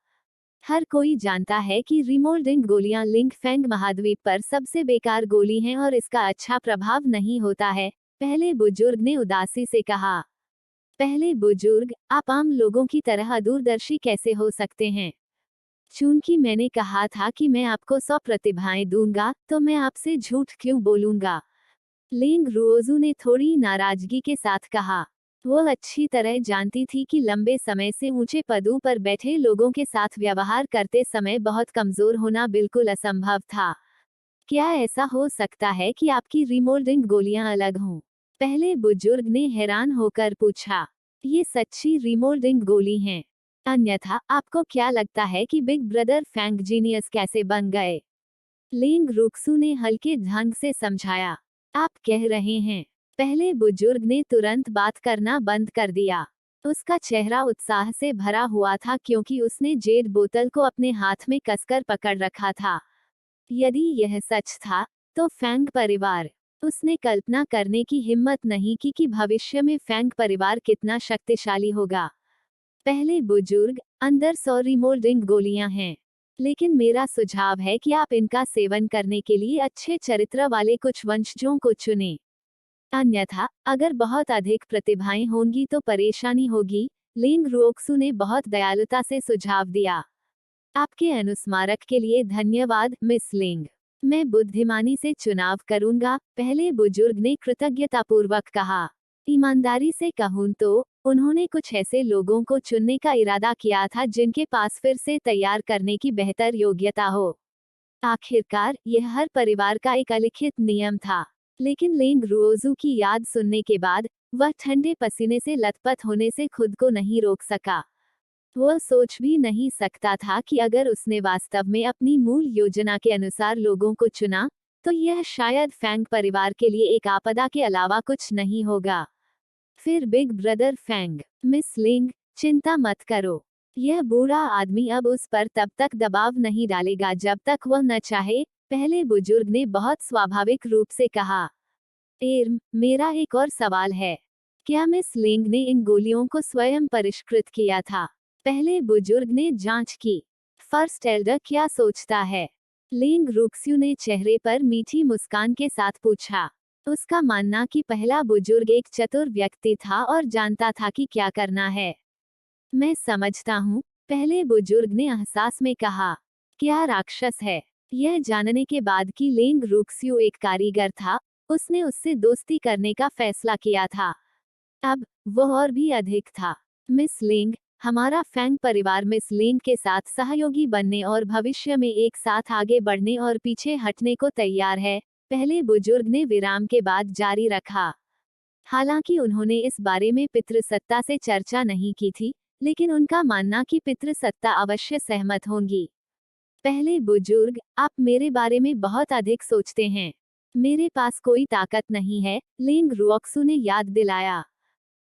हर कोई जानता है कि रिमोल्डिंग गोलियां लिंग फेंग महाद्वीप पर सबसे बेकार गोली हैं और इसका अच्छा प्रभाव नहीं होता है, पहले बुजुर्ग ने उदासी से कहा। पहले बुजुर्ग, आप आम लोगों की तरह दूरदर्शी कैसे हो सकते हैं? चूंकि मैंने कहा था कि मैं आपको 100 प्रतिभाएं दूंगा, तो मैं आपसे झूठ क्यों बोलूंगा? लिंग रुओजू ने थोड़ी नाराजगी के साथ कहा। वो अच्छी तरह जानती थी कि लंबे समय से ऊंचे पदों पर बैठे लोगों के साथ व्यवहार करते समय बहुत कमजोर होना बिल्कुल असंभव था। क्या ऐसा हो सकता है कि आपकी रिमोल्डिंग गोलियां अलग हों? पहले बुजुर्ग ने हैरान होकर पूछा। ये सच्ची रिमोल्डिंग गोली हैं। अन्यथा आपको क्या लगता है कि बिग ब्रदर फेंग जीनियस कैसे बन गए? लिंग रुक्सू ने हल्के ढंग से समझाया। आप कह रहे हैं? पहले बुजुर्ग ने तुरंत बात करना बंद कर दिया। उसका चेहरा उत्साह से भरा हुआ था क्योंकि उसने जेड बोतल को अपने हाथ में कसकर पकड़ रखा था। यदि यह सच था, तो फैंग परिवार। उसने कल्पना करने की हिम्मत नहीं की कि भविष्य में फैंग परिवार कितना शक्तिशाली होगा। पहले बुजुर्ग, अंदर 100 रिमोल्डिंग गोलियां हैं। लेकिन मेरा सुझाव है कि आप इनका सेवन करने के लिए अच्छे चरित्र वाले कुछ वंशजों को चुनें। अन्यथा, अगर बहुत अधिक प्रतिभाएं होंगी तो परेशानी होगी। लिंग रुओक्सु ने बहुत दयालुता से सुझाव दिया। आपके अनुस्मारक के लिए धन्यवाद, मिस लिंग। मैं बुद्धिमानी से चुनाव करूंगा, पहले बुजुर्ग ने कृतज्ञतापूर्वक कहा। ईमानदारी से कहूं तो, उन्होंने कुछ ऐसे लोगों को चुनने का इरादा किया था जिनके पास फिर से तैयार करने की बेहतर योग्यता हो। आखिरकार, यह हर परिवार का एक अलिखित नियम था। लेकिन लेंग रुओजू की याद सुनने के बाद, वह ठंडे पसीने से लथपथ होने से खुद को नहीं रोक सका। वह सोच भी नहीं सकता था कि अगर उसने वास्तव में अपनी मूल योजना के अनुसार लोगों को चुना, तो यह शायद फैंग परिवार के लिए एक आपदा के अलावा कुछ नहीं होगा। फिर बिग ब्रदर फैंग, मिस लिंग, चिंता मत करो। यह बूढ़ा आदमी अब उस पर तब तक दबाव नहीं डालेगा जब तक वह न चाहे, पहले बुजुर्ग ने बहुत स्वाभाविक रूप से कहा। मेरा एक और सवाल है। क्या मिस लिंग ने इन गोलियों को स्वयं परिष्कृत किया था? पहले बुजुर्ग ने जांच की। फर्स्ट एल्डर क्या सोचता है? लिंग रुक्स्यू ने चेहरे पर मीठी मुस्कान के साथ पूछा। उसका मानना कि पहला बुजुर्ग एक चतुर व्यक्ति था और जानता था कि क्या करना है। मैं समझता हूँ, पहले बुजुर्ग ने एहसास में कहा। क्या राक्षस है? यह जानने के बाद कि लिंग रुक्स्यू एक कारीगर था, उसने उससे दोस्ती करने का फैसला किया था। अब, वह और भी अधिक था। मिस लिंग, हमारा फैंग परिवार मिस लिंग के साथ सहयोगी बनने और भविष्य में एक साथ आगे बढ़ने और पीछे हटने को तैयार है, पहले बुजुर्ग ने विराम के बाद जारी रखा। हालांकि उन्होंने इस बारे में पितृसत्ता से चर्चा नहीं की थी, लेकिन उनका मानना कि पितृसत्ता अवश्य सहमत होंगी। पहले बुजुर्ग, आप मेरे बारे में बहुत अधिक सोचते हैं। मेरे पास कोई ताकत नहीं है, लिंग रुओक्सु ने याद दिलाया।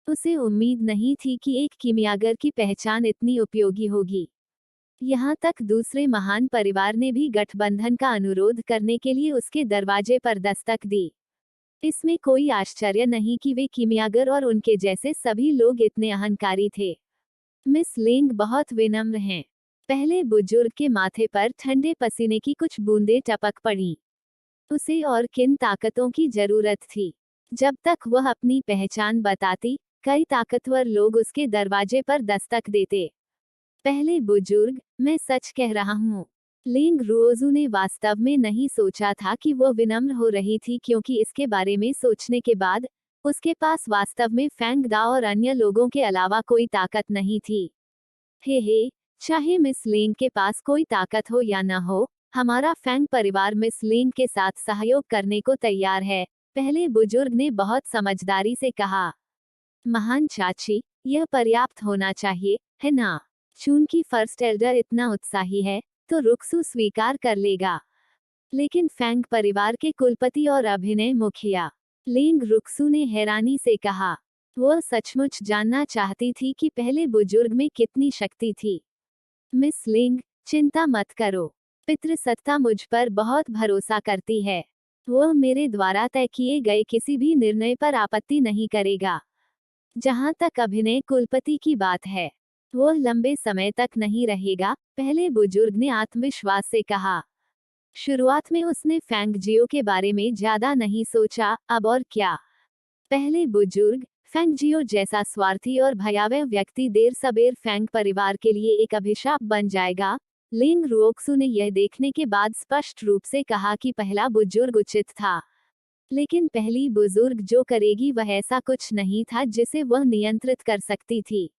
उसे उम्मीद नहीं थी कि एक कीमियागर की पहचान इतनी उपयोगी होगी। यहाँ तक दूसरे महान परिवार ने भी गठबंधन का अनुरोध करने के लिए उसके दरवाजे पर दस्तक दी। इसमें कोई आश्चर्य नहीं कि वे कीमियागर और उनके जैसे सभी लोग इतने अहंकारी थे। मिस लिंग बहुत विनम्र हैं। पहले बुजुर्ग के माथे पर ठंडे पसीने की कुछ बूंदें टपक पड़ी। उसे और किन ताकतों की जरूरत थी? जब तक वह अपनी पहचान बताती, कई ताकतवर लोग उसके दरवाजे पर दस्तक देते। पहले बुजुर्ग, मैं सच कह रहा हूँ। लिंग रुओजू ने वास्तव में नहीं सोचा था कि वह विनम्र हो रही थी क्योंकि इसके बारे में सोचने के बाद, उसके पास वास्तव में फैंग दा और अन्य लोगों के अलावा कोई ताकत नहीं थी। हे, चाहे मिस लिंग के पास कोई ताकत हो या न हो, हमारा फैंग परिवार मिस लिंग के साथ सहयोग करने को तैयार है, पहले बुजुर्ग ने बहुत समझदारी से कहा। महान चाची, यह पर्याप्त होना चाहिए, है ना? चूंकि फर्स्ट एल्डर इतना उत्साही है, तो रुक्सु स्वीकार कर लेगा। लेकिन फैंग परिवार के कुलपति और अभिनय मुखिया, लिंग रुक्सु ने हैरानी से कहा। वह सचमुच जानना चाहती थी कि पहले बुजुर्ग में कितनी शक्ति थी। मिस लिंग, चिंता मत करो। पितृसत्ता मुझ पर बहुत भरोसा करती है। वह मेरे द्वारा तय किए गए किसी भी निर्णय पर आपत्ति नहीं करेगा। जहां तक अभिनय कुलपति की बात है, वह लंबे समय तक नहीं रहेगा, पहले बुजुर्ग ने आत्मविश्वास से कहा। शुरुआत में उसने फैंग जियो के बारे में ज्यादा नहीं सोचा, अब और क्या। पहले बुजुर्ग, फैंग जियो जैसा स्वार्थी और भयावह व्यक्ति देर सबेर फैंग परिवार के लिए एक अभिशाप बन जाएगा। लिंग रुओक्सु ने यह देखने के बाद स्पष्ट रूप से कहा कि पहला बुजुर्ग उचित था। लेकिन पहली बुजुर्ग जो करेगी वह ऐसा कुछ नहीं था जिसे वह नियंत्रित कर सकती थी।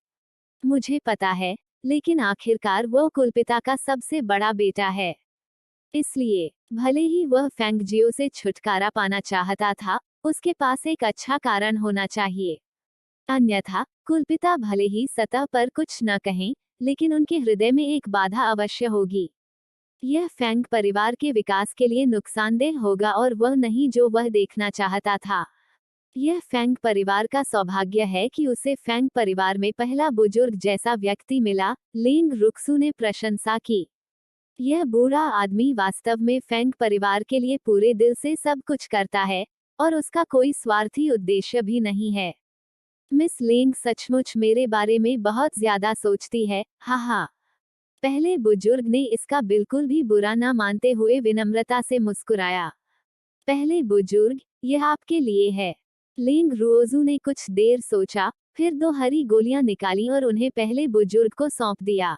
मुझे पता है, लेकिन आखिरकार वह कुलपिता का सबसे बड़ा बेटा है। इसलिए, भले ही वह फैंग जियो से छुटकारा पाना चाहता था, उसके पास एक अच्छा कारण होना चाहिए। अन्यथा, कुलपिता भले ही सतह पर कुछ न कहें, लेकिन उनके हृदय में एक बाधा अवश्य होगी। यह फैंग परिवार के विकास के लिए नुकसानदेह होगा और वह नहीं जो वह देखना चाहता था। यह फेंग परिवार का सौभाग्य है कि उसे फेंग परिवार में पहला बुजुर्ग जैसा व्यक्ति मिला, लिंग रुक्सू ने प्रशंसा की। यह बूढ़ा आदमी वास्तव में फेंग परिवार के लिए पूरे दिल से सब कुछ करता है और उसका कोई स्वार्थी उद्देश्य भी नहीं है। मिस लिंग सचमुच मेरे बारे में बहुत ज्यादा सोचती है, हा। पहले बुजुर्ग ने इसका बिल्कुल भी बुरा न मानते हुए विनम्रता से मुस्कुराया। पहले बुजुर्ग, यह आपके लिए है। लिंग रुओजू ने कुछ देर सोचा, फिर 2 हरी गोलियां निकाली और उन्हें पहले बुजुर्ग को सौंप दिया।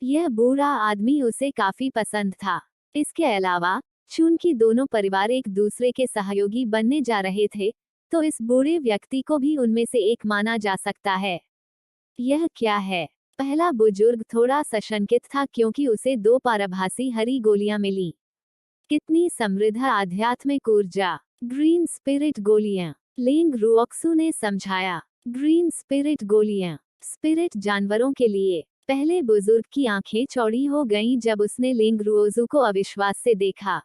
यह बूढ़ा आदमी उसे काफी पसंद था। इसके अलावा, चूंकि दोनों परिवार एक दूसरे के सहयोगी बनने जा रहे थे, तो इस बूढ़े व्यक्ति को भी उनमें से एक माना जा सकता है। यह क्या है? पहला बुजुर्ग थोड़ा सशंकित था क्योंकि उसे 2 पारभासी हरी गोलियां मिली। कितनी समृद्ध आध्यात्मिक ऊर्जा! ग्रीन स्पिरिट गोलियां, लिंग रुओक्सू ने समझाया। ग्रीन स्पिरिट गोलियां, स्पिरिट जानवरों के लिए। पहले बुजुर्ग की आंखें चौड़ी हो गईं जब उसने लिंग रुओजू को अविश्वास से देखा।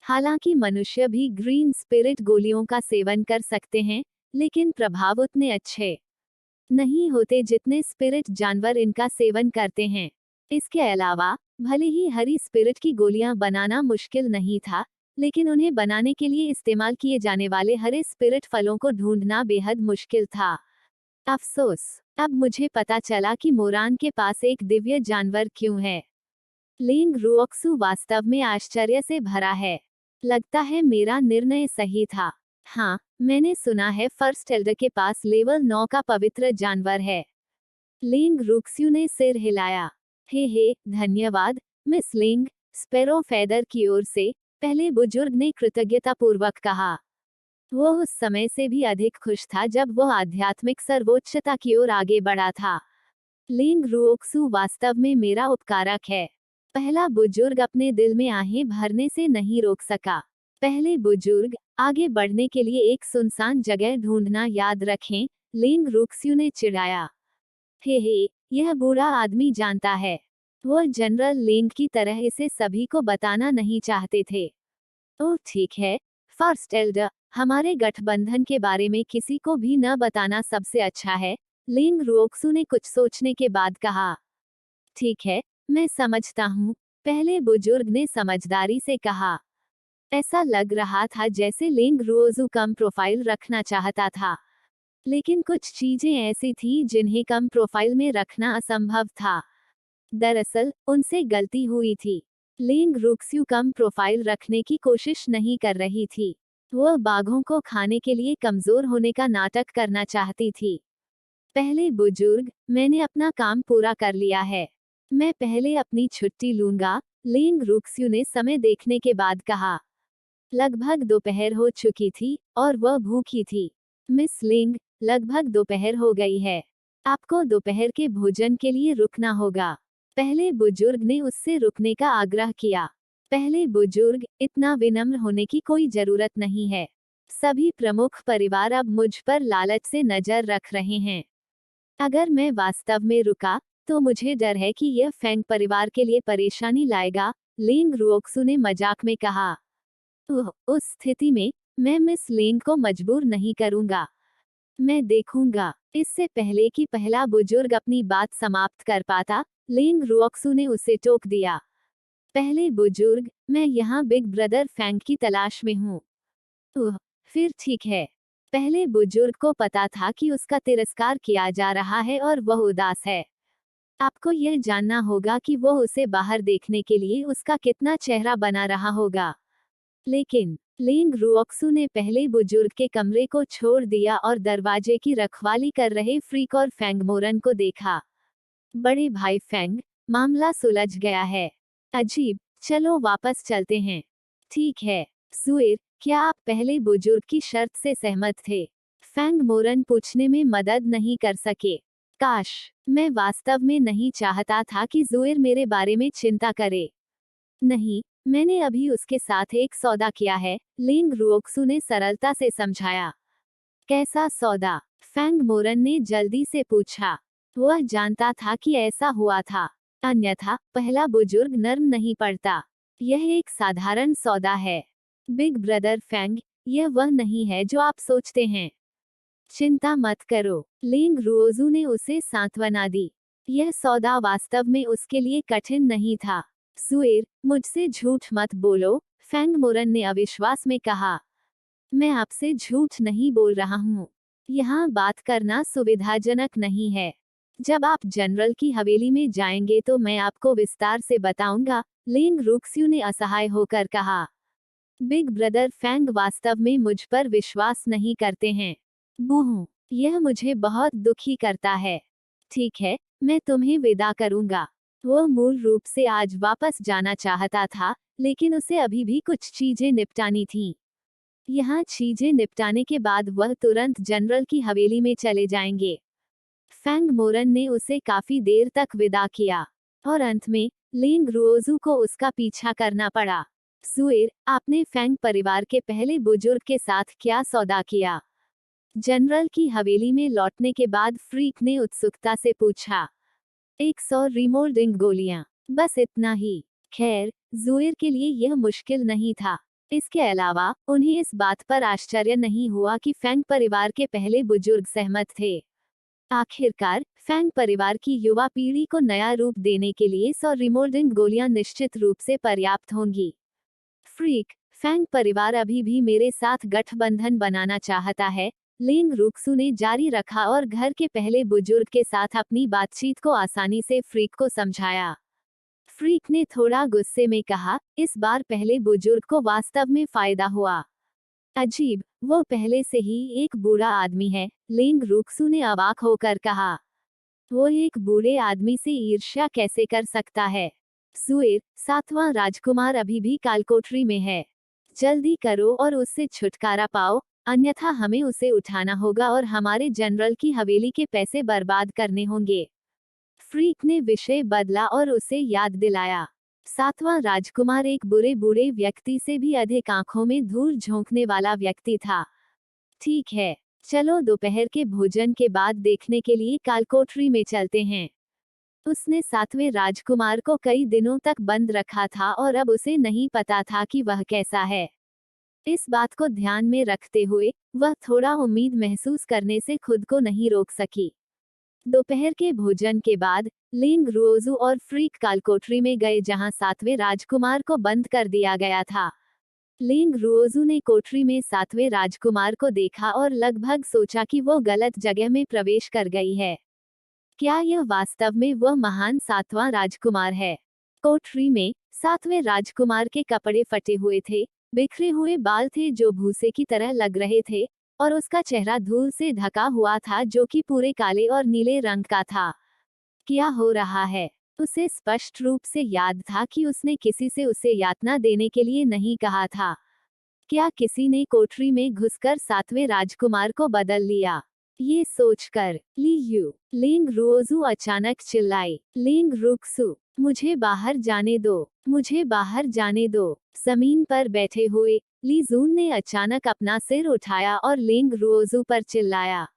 हालांकि मनुष्य भी ग्रीन स्पिरिट गोलियों का सेवन कर सकते हैं, लेकिन प्रभाव उतने अच्छे नहीं होते जितने स्पिरिट जानवर इनका सेवन करते हैं। इसके अलावा, भले ही हरी स्पिरिट की गोलियां बनाना मुश्किल नहीं था, लेकिन उन्हें बनाने के लिए इस्तेमाल किए जाने वाले हरे स्पिरिट फलों को ढूंढना बेहद मुश्किल था। अफसोस, अब मुझे पता चला कि मोरान के पास एक दिव्य जानवर क्यों है। लिंग रुओक्सू वास्तव में आश्चर्य से भरा है। लगता है मेरा निर्णय सही था। हाँ, मैंने सुना है फर्स्ट एल्डर के पास लेवल 9 का पवित्र जानवर है। लिंग रुक्स्यू ने सिर हिलाया। हे, धन्यवाद, मिस लिंग, स्पैरो फेदर की ओर से, पहले बुजुर्ग ने कृतज्ञतापूर्वक कहा। वह उस समय से भी अधिक खुश था जब वह आध्यात्मिक सर्वोच्चता की ओर आगे बढ़ा था। लिंग रुओक्सू वास्तव में मेरा उपकारक है। पहला बुजुर्ग अपने दिल में आहें भरने से नहीं रोक सका। पहले बुजुर्ग, आगे बढ़ने के लिए एक सुनसान जगह ढूंढना याद रखें, लिंग रुक्स्यू ने चिढ़ाया। हे, यह बूढ़ा आदमी जानता है। वह जनरल लिंग की तरह इसे सभी को बताना नहीं चाहते थे। ओह ठीक है, फर्स्ट एल्डर, हमारे गठबंधन के बारे में किसी को भी न बताना सबसे अच्छा है, लिंग रुओक्सू ने कुछ सोचने के बाद कहा। ठीक है, मैं समझता हूँ, पहले बुजुर्ग ने समझदारी से कहा। ऐसा लग रहा था जैसे लिंग रुओजू कम प्रोफाइल रखना चाहता था, लेकिन कुछ चीजें ऐसी थी जिन्हें कम प्रोफाइल में रखना असंभव था। दरअसल, उनसे गलती हुई थी। लिंग रुक्स्यू कम प्रोफाइल रखने की कोशिश नहीं कर रही थी। वह बाघों को खाने के लिए कमजोर होने का नाटक करना चाहती थी। पहले बुजुर्ग, मैंने अपना काम पूरा कर लिया है। मैं पहले अपनी छुट्टी लूंगा, लिंग रुक्स्यू ने समय देखने के बाद कहा। लगभग दोपहर हो चुकी थी और वह भूखी थी। मिस लिंग, लगभग दोपहर हो गई है। आपको दोपहर के भोजन के लिए रुकना होगा। पहले बुजुर्ग ने उससे रुकने का आग्रह किया। पहले बुजुर्ग, इतना विनम्र होने की कोई जरूरत नहीं है। सभी प्रमुख परिवार अब मुझ पर लालच से नजर रख रहे हैं। अगर मैं वास्तव में रुका, तो मुझे डर है कि यह फेंग परिवार के लिए परेशानी लाएगा, लिंग रुओक्सू ने मजाक में कहा। उस स्थिति में, मैं मिस लिंग को मजबूर नहीं करूंगा। मैं देखूंगा। इससे पहले कि पहला बुजुर्ग अपनी बात समाप्त कर पाता, लिंग रुओक्सू ने उसे टोक दिया। पहले बुजुर्ग, मैं यहाँ बिग ब्रदर फेंग की तलाश में हूँ। फिर ठीक है। पहले बुजुर्ग को पता था कि उसका तिरस्कार किया जा रहा है और वह उदास है। आपको यह जानना होगा कि वह उसे बाहर देखने के लिए उसका कितना चेहरा बना रहा होगा। लेकिन, लिंग रुओक्सू ने पहले बुजुर्ग के कमरे को छोड़ दिया और दरवाजे की रखवाली कर रहे फ्रीक और फेंग मोरन को देखा। बड़े भाई फेंग, मामला सुलझ गया है। अजीब, चलो वापस चलते हैं। ठीक है, सुएर, क्या आप पहले बुजुर्ग की शर्त से सहमत थे? फेंग मोरन पूछने में मदद नहीं कर सके। काश, मैं वास्तव में नहीं चाहता था कि जुएर मेरे बारे में चिंता करे। नहीं, मैंने अभी उसके साथ एक सौदा किया है, लिंग रुओक्सू ने सरलता से समझाया। कैसा सौदा? फेंग मोरन ने जल्दी से पूछा। वह जानता था कि ऐसा हुआ था, अन्यथा पहला बुजुर्ग नर्म नहीं पड़ता। यह एक साधारण सौदा है। बिग ब्रदर फेंग, यह वह नहीं है जो आप सोचते हैं। चिंता मत करो, लिंग रुओजू ने उसे सांत्वना दी। यह सौदा वास्तव में उसके लिए कठिन नहीं था। सुएर, मुझसे झूठ मत बोलो, फेंग मोरन ने अविश्वास में कहा। मैं आपसे झूठ नहीं बोल रहा हूँ। यहाँ बात करना सुविधाजनक नहीं है। जब आप जनरल की हवेली में जाएंगे तो मैं आपको विस्तार से बताऊंगा, लिंग रुक्स्यू ने असहाय होकर कहा। बिग ब्रदर फेंग वास्तव में मुझ पर विश्वास नहीं करते हैं। बूहू, यह मुझे बहुत दुखी करता है। ठीक है, मैं तुम्हें विदा करूंगा। वह मूल रूप से आज वापस जाना चाहता था, लेकिन उसे अभी भी कुछ चीजें निपटानी थीं। यहाँ चीजें निपटाने के बाद वह तुरंत जनरल की हवेली में चले जाएंगे। फेंग मोरन ने उसे काफी देर तक विदा किया, और अंत में लिंग रुओजू को उसका पीछा करना पड़ा। सुएर, आपने फेंग परिवार के पहले बुजुर्ग के साथ क्या सौदा किया? जनरल की हवेली में लौटने के बाद फ्रीक ने उत्सुकता से पूछा। 100 रिमोल्डिंग गोलियां, बस इतना ही। खैर, जुएर के लिए यह मुश्किल नहीं था। इसके अलावा उन्हें इस बात पर आश्चर्य नहीं हुआ कि फेंग परिवार के पहले बुजुर्ग सहमत थे। आखिरकार फेंग परिवार की युवा पीढ़ी को नया रूप देने के लिए 100 रिमोल्डिंग गोलियां निश्चित रूप से पर्याप्त होंगी। फ्रीक, फेंग परिवार अभी भी मेरे साथ गठबंधन बनाना चाहता है, लिंग रुक्सू ने जारी रखा और घर के पहले बुजुर्ग के साथ अपनी बातचीत को आसानी से फ्रीक को समझाया। फ्रीक ने थोड़ा गुस्से में कहा, इस बार पहले बुजुर्ग को वास्तव में फायदा हुआ। अजीब, वो पहले से ही एक बूढ़ा आदमी है, लिंग रुक्सू ने अवाक होकर कहा। वो एक बूढ़े आदमी से ईर्ष्या कैसे कर सकता है? सुएर, 7वां राजकुमार अभी भी कालकोठरी में है। जल्दी करो और उससे छुटकारा पाओ, अन्यथा हमें उसे उठाना होगा और हमारे जनरल की हवेली के पैसे बर्बाद करने होंगे। फ्रीक ने विषय बदला और उसे याद दिलाया। 7वां राजकुमार एक बुरे बूढ़े व्यक्ति से भी अधिक आंखों में धूल झोंकने वाला व्यक्ति था। ठीक है, चलो दोपहर के भोजन के बाद देखने के लिए कालकोठरी में चलते हैं। उसने 7वें राजकुमार को कई दिनों तक बंद रखा था और अब उसे नहीं पता था कि वह कैसा है। इस बात को ध्यान में रखते हुए वह थोड़ा उम्मीद महसूस करने से खुद को नहीं रोक सकी। दोपहर के भोजन के बाद लिंग रुओजू और फ्रीक कालकोठरी में गए जहां 7वें राजकुमार को बंद कर दिया गया था। लिंग रुओजू ने कोठरी में 7वें राजकुमार को देखा और लगभग सोचा कि वो गलत जगह में प्रवेश कर गई है। क्या यह वास्तव में वह महान 7वां राजकुमार है? कोठरी में 7वें राजकुमार के कपड़े फटे हुए थे, बिखरे हुए बाल थे जो भूसे की तरह लग रहे थे, और उसका चेहरा धूल से ढका हुआ था जो कि पूरे काले और नीले रंग का था। क्या हो रहा है? उसे स्पष्ट रूप से याद था कि उसने किसी से उसे यातना देने के लिए नहीं कहा था। क्या किसी ने कोठरी में घुसकर 7वें राजकुमार को बदल लिया? ये सोचकर लिंग रुओजू अचानक चिल्लाई, लिंग रुक्सू, मुझे बाहर जाने दो, मुझे बाहर जाने दो। जमीन पर बैठे हुए ली जून ने अचानक अपना सिर उठाया और लिंग रुओजू पर चिल्लाया।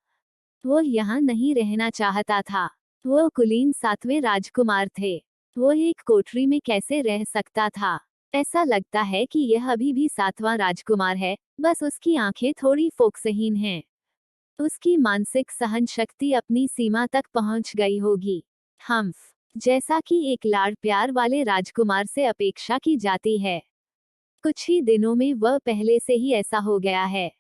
वो यहाँ नहीं रहना चाहता था। वो कुलीन 7वें राजकुमार थे। वो एक कोठरी में कैसे रह सकता था? ऐसा लगता है कि यह अभी भी 7वां राजकुमार है, बस उसकी आंखें थोड़ी फोकसहीन हैं। उसकी मानसिक सहन शक्ति अपनी सीमा तक पहुंच गई होगी। हम्फ, जैसा कि एक लाड़ प्यार वाले राजकुमार से अपेक्षा की जाती है। कुछ ही दिनों में वह पहले से ही ऐसा हो गया है।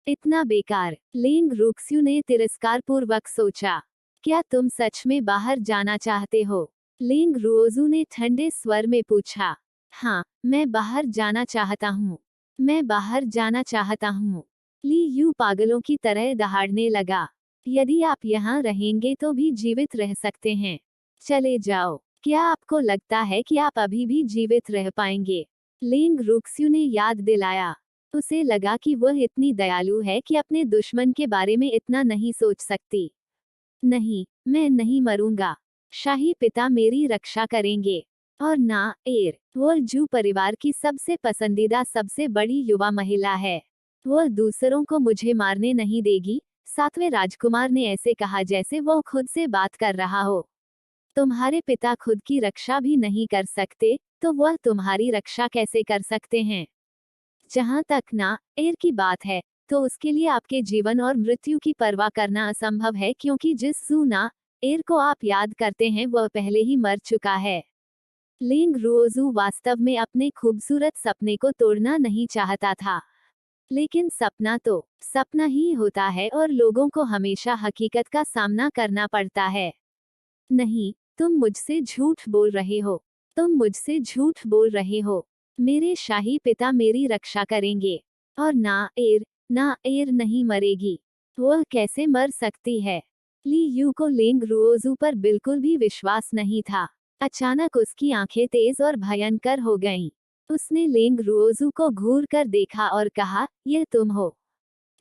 इतना बेकार, लिंग रुक्स्यू ने तिरस्कारपूर्वक सोचा। क्या तुम सच में बाहर जाना चाहते हो? लिंग रुओजू ने ठंडे स्वर में पूछा। हाँ, मैं बाहर जाना चाहता हूँ। मैं बाहर जाना चाहता हूँ। ली यू पागलों की तरह दहाड़ने लगा। यदि आप यहाँ रहेंगे तो भी जीवित रह सकते हैं। चले जाओ। क्या आपको लगता है कि आप अभी भी जीवित रह पाएंगे? लिंग रुक्स्यू ने याद दिलाया। उसे लगा कि वह इतनी दयालु है कि अपने दुश्मन के बारे में इतना नहीं सोच सकती। नहीं, मैं नहीं मरूंगा। शाही पिता मेरी रक्षा करेंगे। और ना एर, वो जू परिवार की सबसे पसंदीदा सबसे बड़ी युवा महिला है। वह दूसरों को मुझे मारने नहीं देगी। 7वें राजकुमार ने ऐसे कहा जैसे वो खुद से बात कर रहा हो। तुम्हारे पिता खुद की रक्षा भी नहीं कर सकते, तो वह तुम्हारी रक्षा कैसे कर सकते हैं? जहाँ तक ना एयर की बात है, तो उसके लिए आपके जीवन और मृत्यु की परवाह करना असंभव है, क्योंकि जिस जू ना एयर को आप याद करते हैं वह पहले ही मर चुका है। लिंग रुओजू वास्तव में अपने खूबसूरत सपने को तोड़ना नहीं चाहता था, लेकिन सपना तो सपना ही होता है और लोगों को हमेशा हकीकत का सामना करना पड़ता है। नहीं, तुम मुझसे झूठ बोल रहे हो। तुम मुझसे झूठ बोल रहे हो। मेरे शाही पिता मेरी रक्षा करेंगे। और ना एर नहीं मरेगी। वह कैसे मर सकती है? ली यू को लिंग रुओजू पर बिल्कुल भी विश्वास नहीं था। अचानक उसकी आंखें तेज और भयंकर हो गईं। उसने लिंग रुओजू को घूर कर देखा और कहा, यह तुम हो।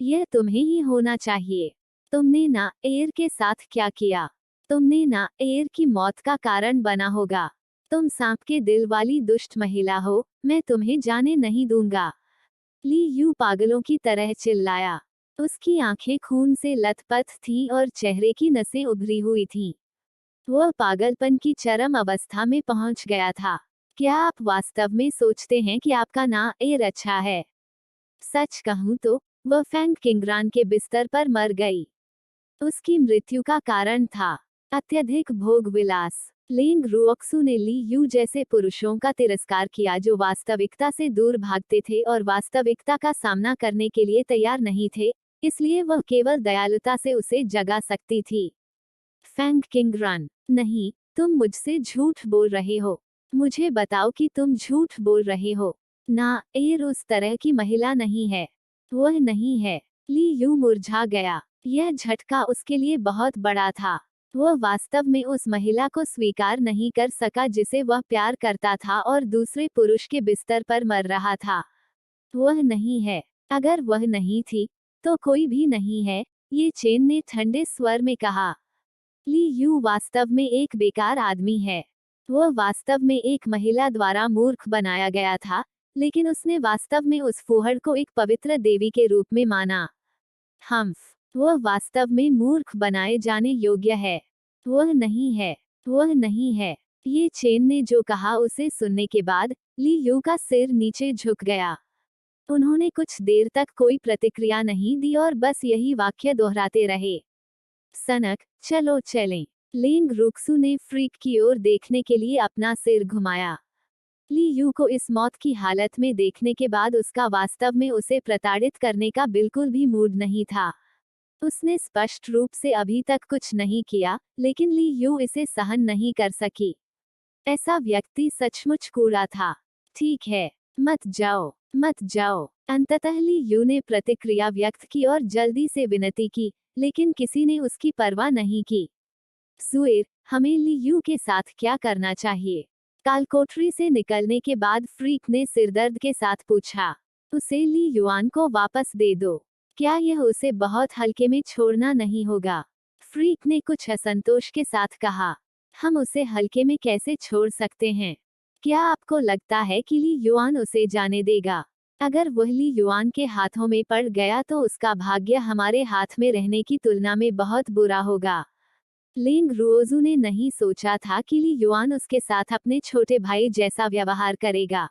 यह तुम्हें ही होना चाहिए। तुमने ना एयर के साथ क्या किया? तुमने ना एयर की मौत का कारण बना होगा। तुम सांप के दिल वाली दुष्ट महिला हो, मैं तुम्हें जाने नहीं दूंगा। ली यू पागलों की तरह चिल्लाया। उसकी आंखें खून से लथपथ थीं और चेहरे की नसें उभरी हुई थीं। वह पागलपन की चरम अवस्था में पहुंच गया था। क्या आप वास्तव में सोचते हैं कि आपका ना एयर अच्छा है? सच कहूं तो वह फैंग किंगरान के बिस्तर पर मर गई। उसकी मृत्यु का कारण था अत्यधिक भोग विलास। लिंग रुओक्सू ने ली यू जैसे पुरुषों का तिरस्कार किया जो वास्तविकता से दूर भागते थे और वास्तविकता का सामना करने के लिए तैयार नहीं थे, इसलिए वह केवल दयालुता से उसे जगा सकती थी। फैंग किंगरान, नहीं, तुम मुझसे झूठ बोल रहे हो। मुझे बताओ कि तुम झूठ बोल रहे हो। ना एयर उस तरह की महिला नहीं है। वह नहीं है। ली यू मुरझा गया। यह झटका उसके लिए बहुत बड़ा था। वह वास्तव में उस महिला को स्वीकार नहीं कर सका जिसे वह प्यार करता था और दूसरे पुरुष के बिस्तर पर मर रहा था। वह नहीं है। अगर वह नहीं थी, तो कोई भी नहीं है, ये चेन ने ठंडे स्वर में कहा। ली यू वास्तव में एक बेकार आदमी है। वह वास्तव में एक महिला द्वारा मूर्ख बनाया गया था, लेकिन उसने वास्तव में उस फूहड़ को एक पवित्र देवी के रूप में माना। हम्फ, वह वास्तव में मूर्ख बनाए जाने योग्य है। वह नहीं है। वह नहीं है। ये चेन ने जो कहा उसे सुनने के बाद ली यू का सिर नीचे झुक गया। उन्होंने कुछ देर तक कोई प्रतिक्रिया नहीं दी और बस यही वाक्य दोहराते रहे। सनक, चलो चलें। लिंग रुक्सू ने फ्रीक की ओर देखने के लिए अपना सिर घुमाया। ली यू को इस मौत की हालत में देखने के बाद उसका वास्तव में उसे प्रताड़ित करने का बिल्कुल भी मूड नहीं था। उसने स्पष्ट रूप से अभी तक कुछ नहीं किया, लेकिन ली यू इसे सहन नहीं कर सकी। ऐसा व्यक्ति सचमुच कूड़ा था। ठीक है, मत जाओ, मत जाओ। अंततः ली यू ने प्रतिक्रिया व्यक्त की और जल्दी से विनती की, लेकिन किसी ने उसकी परवाह नहीं की। सुएर, हमें ली यू के साथ क्या करना चाहिए? कालकोठरी से निकलने के बाद फ्रीक ने सिरदर्द के साथ पूछा। उसे ली युआन को वापस दे दो। क्या यह उसे बहुत हल्के में छोड़ना नहीं होगा? फ्रीक ने कुछ असंतोष के साथ कहा। हम उसे हल्के में कैसे छोड़ सकते हैं? क्या आपको लगता है कि ली युआन उसे जाने देगा? अगर वह ली युआन के हाथों में पड़ गया तो उसका भाग्य हमारे हाथ में रहने की तुलना में बहुत बुरा होगा। लिंग रुओजू ने नहीं सोचा था कि ली युआन उसके साथ अपने छोटे भाई जैसा व्यवहार करेगा।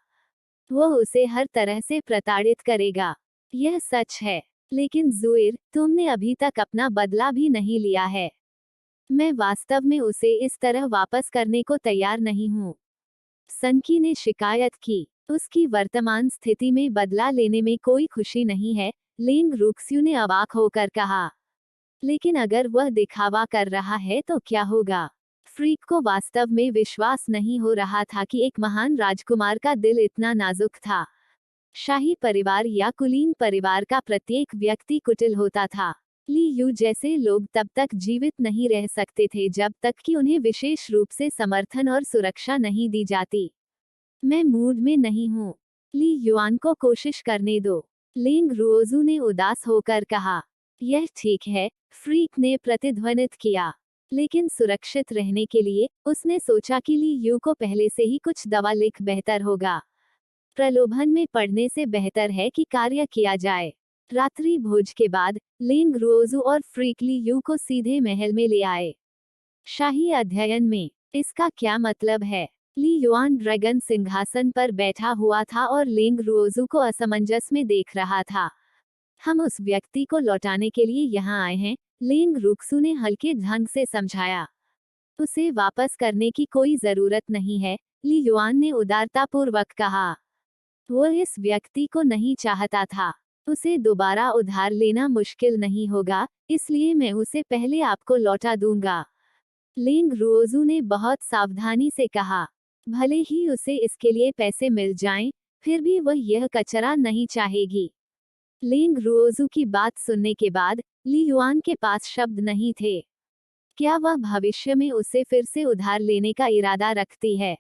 वह उसे हर तरह से प्रताड़ित करेगा। यह सच है। लेकिन जुएर, तुमने अभी तक अपना बदला भी नहीं लिया है। मैं वास्तव में उसे इस तरह वापस करने को तैयार नहीं हूँ। सनकी ने शिकायत की। उसकी वर्तमान स्थिति में बदला लेने में कोई खुशी नहीं है, लिंग रुक्स्यू ने अवाक होकर कहा। लेकिन अगर वह दिखावा कर रहा है तो क्या होगा? फ्रीक को वास्तव में विश्वास नहीं हो रहा था कि एक महान राजकुमार का दिल इतना नाजुक था। शाही परिवार या कुलीन परिवार का प्रत्येक व्यक्ति कुटिल होता था। ली यू जैसे लोग तब तक जीवित नहीं रह सकते थे जब तक कि उन्हें विशेष रूप से समर्थन और सुरक्षा नहीं दी जाती। मैं मूड में नहीं हूँ। ली युआन को कोशिश करने दो। लिंग रुओजू ने उदास होकर कहा। यह ठीक है, फ्रीक ने प्रतिध्वनित किया। लेकिन सुरक्षित रहने के लिए उसने सोचा कि ली यू को पहले से ही कुछ दवा लिख बेहतर होगा। प्रलोभन में पड़ने से बेहतर है कि कार्य किया जाए। रात्रि भोज के बाद लिंग रुओजू और फ्रीक ली यू को सीधे महल में ले आए। शाही अध्ययन में इसका क्या मतलब है? ली युआन ड्रैगन सिंहासन पर बैठा हुआ था और लिंग रुओजू को असमंजस में देख रहा था। हम उस व्यक्ति को लौटाने के लिए यहाँ आए हैं, लिंग रुक्सू ने हल्के ढंग से समझाया। उसे वापस करने की कोई जरूरत नहीं है, ली युआन ने उदारतापूर्वक कहा। वो इस व्यक्ति को नहीं चाहता था। उसे दोबारा उधार लेना मुश्किल नहीं होगा, इसलिए मैं उसे पहले आपको लौटा दूंगा। लिंग रुओजू ने बहुत सावधानी से कहा। भले ही उसे इसके लिए पैसे मिल जाएं, फिर भी वह यह कचरा नहीं चाहेगी। लिंग रुओजू की बात सुनने के बाद ली युआन के पास शब्द नहीं थे। क्या वह भविष्य में उसे फिर से उधार लेने का इरादा रखती है?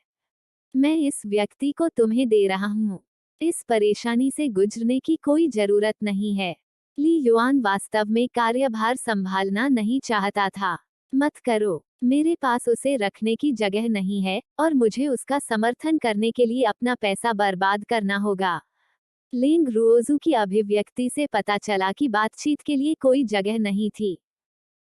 मैं इस व्यक्ति को तुम्हें दे रहा हूँ। इस परेशानी से गुजरने की कोई जरूरत नहीं है। ली युआन वास्तव में कार्यभार संभालना नहीं चाहता था। मत करो, मेरे पास उसे रखने की जगह नहीं है और मुझे उसका समर्थन करने के लिए अपना पैसा बर्बाद करना होगा। लिंग रुओजू की अभिव्यक्ति से पता चला कि बातचीत के लिए कोई जगह नहीं थी।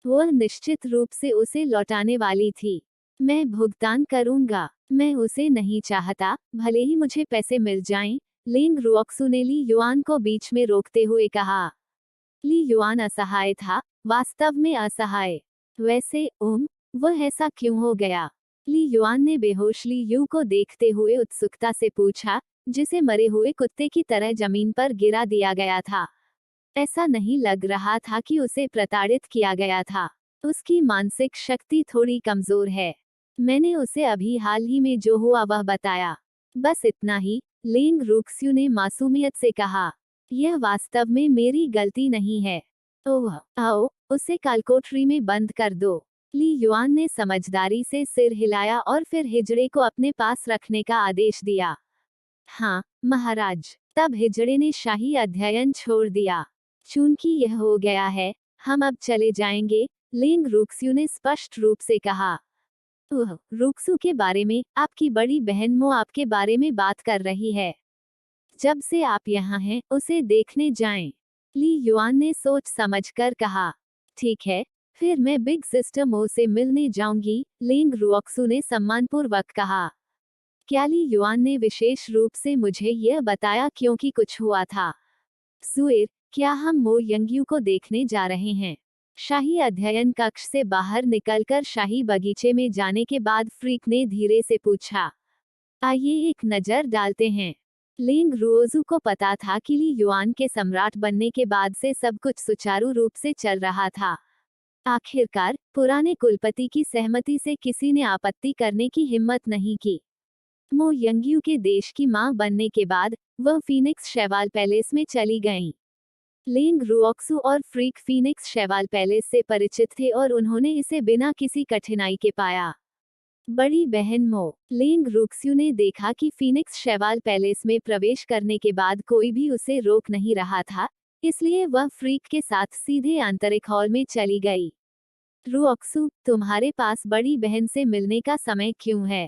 वह निश्चित रूप से उसे लौटाने वाली थी। मैं भुगतान करूंगा, मैं उसे नहीं चाहता, भले ही मुझे पैसे मिल जाएं, लिंग रुओक्सू ने ली युआन को बीच में रोकते हुए कहा। ली युआन असहाय था, वास्तव में असहाय। वैसे वह ऐसा क्यों हो गया? ली युआन ने बेहोश ली यू को देखते हुए उत्सुकता से पूछा, जिसे मरे हुए कुत्ते की तरह जमीन पर गिरा दिया गया था। ऐसा नहीं लग रहा था कि उसे प्रताड़ित किया गया था। उसकी मानसिक शक्ति थोड़ी कमजोर है। मैंने उसे अभी हाल ही में जो हुआ वह बताया। बस इतना ही, लिंग रुक्स्यू ने मासूमियत से कहा। यह वास्तव में मेरी गलती नहीं है। ओह, आओ, उसे कालकोठरी में बंद कर दो। ली युआन ने समझदारी से सिर हिलाया और फिर हिजड़े को अपने पास रखने का आदेश दिया। हाँ, महाराज। तब हिजड़े ने शाही अध्ययन छोड़ दिया। चूंकि यह हो गया है, हम अब चले जाएंगे, लिंग रुक्स्यू ने स्पष्ट रूप से कहा। रुक्सू के बारे में, आपकी बड़ी बहन मो आपके बारे में बात कर रही है। जब से आप यहाँ हैं, उसे देखने जाएं। ली युआन ने सोच समझकर कहा। ठीक है, फिर मैं बिग सिस्टर मो से मिलने जाऊंगी, लिंग रुओक्सू ने सम्मानपूर्वक कहा। क्या ली युआन ने विशेष रूप से मुझे यह बताया क्योंकि कुछ हुआ था? सुएर, क्या हम मो यंग्यू को देखने जा रहे हैं? शाही अध्ययन कक्ष से बाहर निकलकर शाही बगीचे में जाने के बाद फ्रीक ने धीरे से पूछा। आइए एक नजर डालते हैं। लिंग रुओजू को पता था कि ली युआन के सम्राट बनने के बाद से सब कुछ सुचारू रूप से चल रहा था। आखिरकार पुराने कुलपति की सहमति से किसी ने आपत्ति करने की हिम्मत नहीं की। मो यंग्यू के देश की मां बनने के बाद वह फीनिक्स शैवाल पैलेस में चली गईं। लिंग रुओक्सू और फ्रीक फीनिक्स शैवाल पैलेस से परिचित थे और उन्होंने इसे बिना किसी कठिनाई के पाया। बड़ी बहन मो लिंग रुक्स्यू ने देखा कि फीनिक्स शैवाल पैलेस में प्रवेश करने के बाद कोई भी उसे रोक नहीं रहा था, इसलिए वह फ्रीक के साथ सीधे आंतरिक हॉल में चली गई। रुओक्सू, तुम्हारे पास बड़ी बहन से मिलने का समय क्यों है?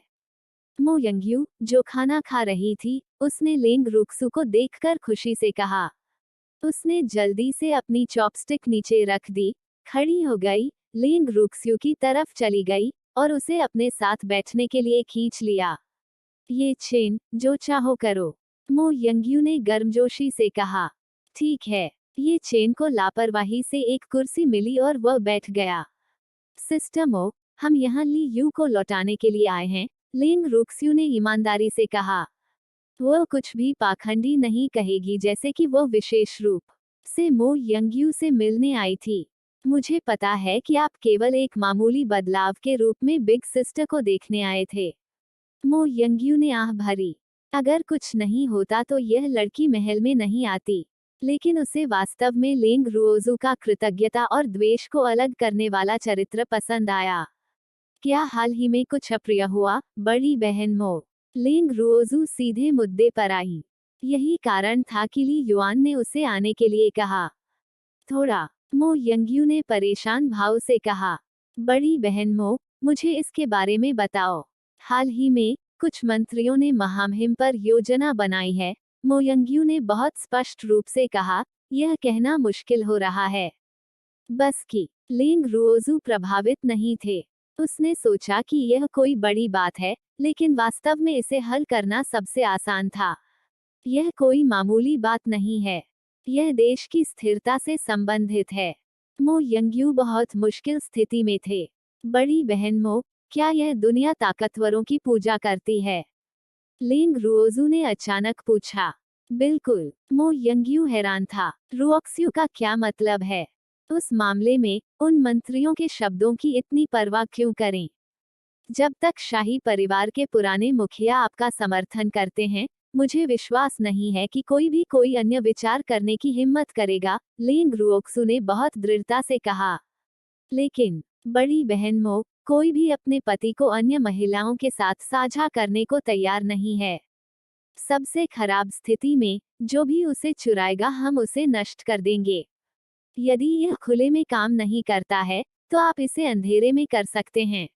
मो यंग्यू, जो खाना खा रही थी, उसने लिंग रुक्सू को देखकर खुशी से कहा। उसने जल्दी से अपनी चॉपस्टिक नीचे रख दी, खड़ी हो गई, लिंग रुक्स्यू की तरफ चली गई और उसे अपने साथ बैठने के लिए खींच लिया। ये चेन, जो चाहो करो, मो यंग्यू ने गर्मजोशी से कहा। ठीक है। ये चेन को लापरवाही से एक कुर्सी मिली और वह बैठ गया। सिस्टर मो, हम यहाँ ली यू को लौटाने के लिए आए हैं, लिंग रुक्स्यू ने ईमानदारी से कहा। वह कुछ भी पाखंडी नहीं कहेगी, जैसे कि वह विशेष रूप से मो यंग्यू से मिलने आई थी। मुझे पता है कि आप केवल एक मामूली बदलाव के रूप में बिग सिस्टर को देखने आए थे। मो यंग्यू ने आह भरी। अगर कुछ नहीं होता तो यह लड़की महल में नहीं आती, लेकिन उसे वास्तव में लिंग रुओजू का कृतज्ञता और द्वेष को अलग करने वाला चरित्र पसंद आया। क्या हाल ही में कुछ अप्रिय हुआ, बड़ी बहन मो? लिंग रुओजू सीधे मुद्दे पर आई। यही कारण था कि ली युआन ने उसे आने के लिए कहा। थोड़ा, मो यंग्यू ने परेशान भाव से कहा। बड़ी बहन मो, मुझे इसके बारे में बताओ। हाल ही में कुछ मंत्रियों ने महामहिम पर योजना बनाई है, मो यंग्यू ने बहुत स्पष्ट रूप से कहा। यह कहना मुश्किल हो रहा है। बस कि लिंग रुओजू प्रभावित नहीं थे। उसने सोचा कि यह कोई बड़ी बात है, लेकिन वास्तव में इसे हल करना सबसे आसान था। यह कोई मामूली बात नहीं है। यह देश की स्थिरता से संबंधित है। मो यंग्यू बहुत मुश्किल स्थिति में थे। बड़ी बहन मो, क्या यह दुनिया ताकतवरों की पूजा करती है? लिंग रुओजू ने अचानक पूछा। बिल्कुल, मो यंग्यू हैरान था। रुओक्स्यू का क्या मतलब है? उस मामले में उन मंत्रियों के शब्दों की इतनी परवाह क्यों करें? जब तक शाही परिवार के पुराने मुखिया आपका समर्थन करते हैं, मुझे विश्वास नहीं है कि कोई अन्य विचार करने की हिम्मत करेगा, लिंग रुओक्सू ने बहुत दृढ़ता से कहा। लेकिन बड़ी बहन मो, कोई भी अपने पति को अन्य महिलाओं के साथ साझा करने को तैयार नहीं है। सबसे खराब स्थिति में जो भी उसे चुराएगा हम उसे नष्ट कर देंगे। यदि यह खुले में काम नहीं करता है, तो आप इसे अंधेरे में कर सकते हैं।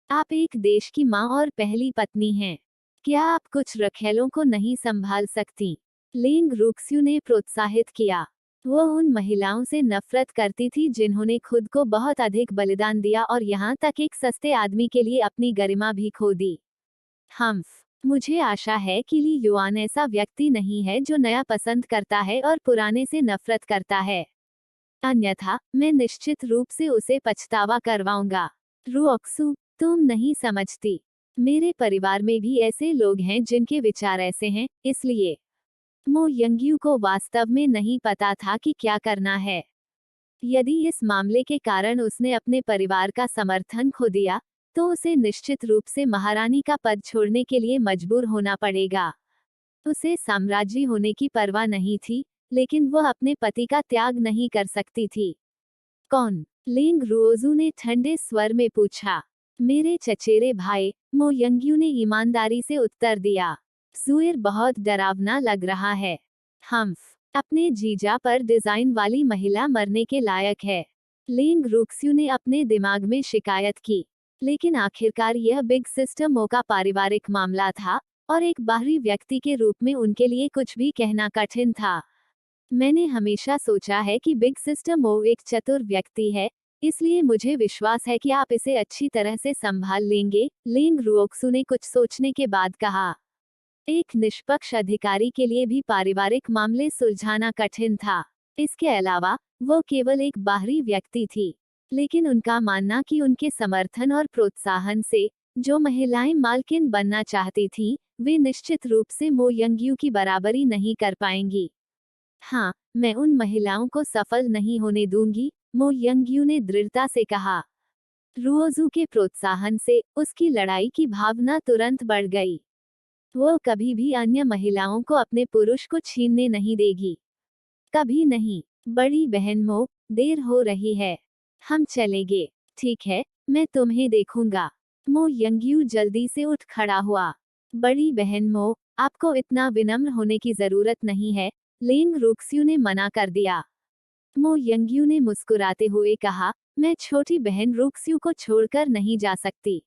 आप एक देश की माँ और पहली पत्नी हैं। क्या आप कुछ रखेलों को नहीं संभाल सकती? लिंग रुक्स्यू ने प्रोत्साहित किया। वो उन महिलाओं से नफरत करती थी जिन्होंने खुद को बहुत अधिक बलिदान दिया और यहाँ तक एक सस्ते आदमी के लिए अपनी गरिमा भी खो दी। हम्फ, मुझे आशा है कि ली युआन ऐसा व्यक्ति नहीं है जो नया पसंद करता है और पुराने से नफरत करता है। अन्यथा मैं निश्चित रूप से उसे पछतावा करवाऊंगा। रुओक्सू, तुम नहीं समझती। मेरे परिवार में भी ऐसे लोग हैं जिनके विचार ऐसे हैं, इसलिए मो यंग्यू को वास्तव में नहीं पता था कि क्या करना है। यदि इस मामले के कारण उसने अपने परिवार का समर्थन खो दिया, तो उसे निश्चित रूप से महारानी का पद छोड़ने के लिए मजबूर होना पड़ेगा। उसे साम्राज्य होने की परवाह नहीं थी, लेकिन वह अपने पति का त्याग नहीं कर सकती थी। कौन? लिंग रुओजू ने ठंडे स्वर में पूछा। मेरे चचेरे भाई, मो यंग्यू ने ईमानदारी से उत्तर दिया। जुएर बहुत डरावना लग रहा है। हम्फ, अपने जीजा पर डिजाइन वाली महिला मरने के लायक है। लिंग रुक्स्यू ने अपने दिमाग में शिकायत की। लेकिन आखिरकार यह बिग सिस्टर मो का पारिवारिक मामला था, और एक बाहरी व्यक्ति के रूप में उनके लिए कुछ भी कहना कठिन था। मैंने हमेशा सोचा है कि बिग सिस्टर मो एक चतुर व्यक्ति है, इसलिए मुझे विश्वास है कि आप इसे अच्छी तरह से संभाल लेंगे, लिंग रुओक्सू ने कुछ सोचने के बाद कहा। एक निष्पक्ष अधिकारी के लिए भी पारिवारिक मामले सुलझाना कठिन था। इसके अलावा वो केवल एक बाहरी व्यक्ति थी, लेकिन उनका मानना कि उनके समर्थन और प्रोत्साहन से जो महिलाएं मालकिन बनना चाहती थीं, वे निश्चित रूप से मो यंग्यू की बराबरी नहीं कर पाएंगी। हाँ, मैं उन महिलाओं को सफल नहीं होने दूंगी, मो यंग्यू ने दृढ़ता से कहा। रुओजू के प्रोत्साहन से उसकी लड़ाई की भावना तुरंत बढ़ गई। वो कभी भी अन्य महिलाओं को अपने पुरुष को छीनने नहीं देगी। कभी नहीं। बड़ी बहन मो, देर हो रही है। हम चलेंगे। ठीक है, मैं तुम्हें देखूंगा। मो यंग्यू जल्दी से उठ खड़ा हुआ। बड़ी बहन मो, आपको इतना विनम्र होने की जरूरत नहीं है, लिंग रुक्स्यू ने मना कर दिया। मो यंग्यू ने मुस्कुराते हुए कहा, मैं छोटी बहन रुक्स्यू को छोड़कर नहीं जा सकती।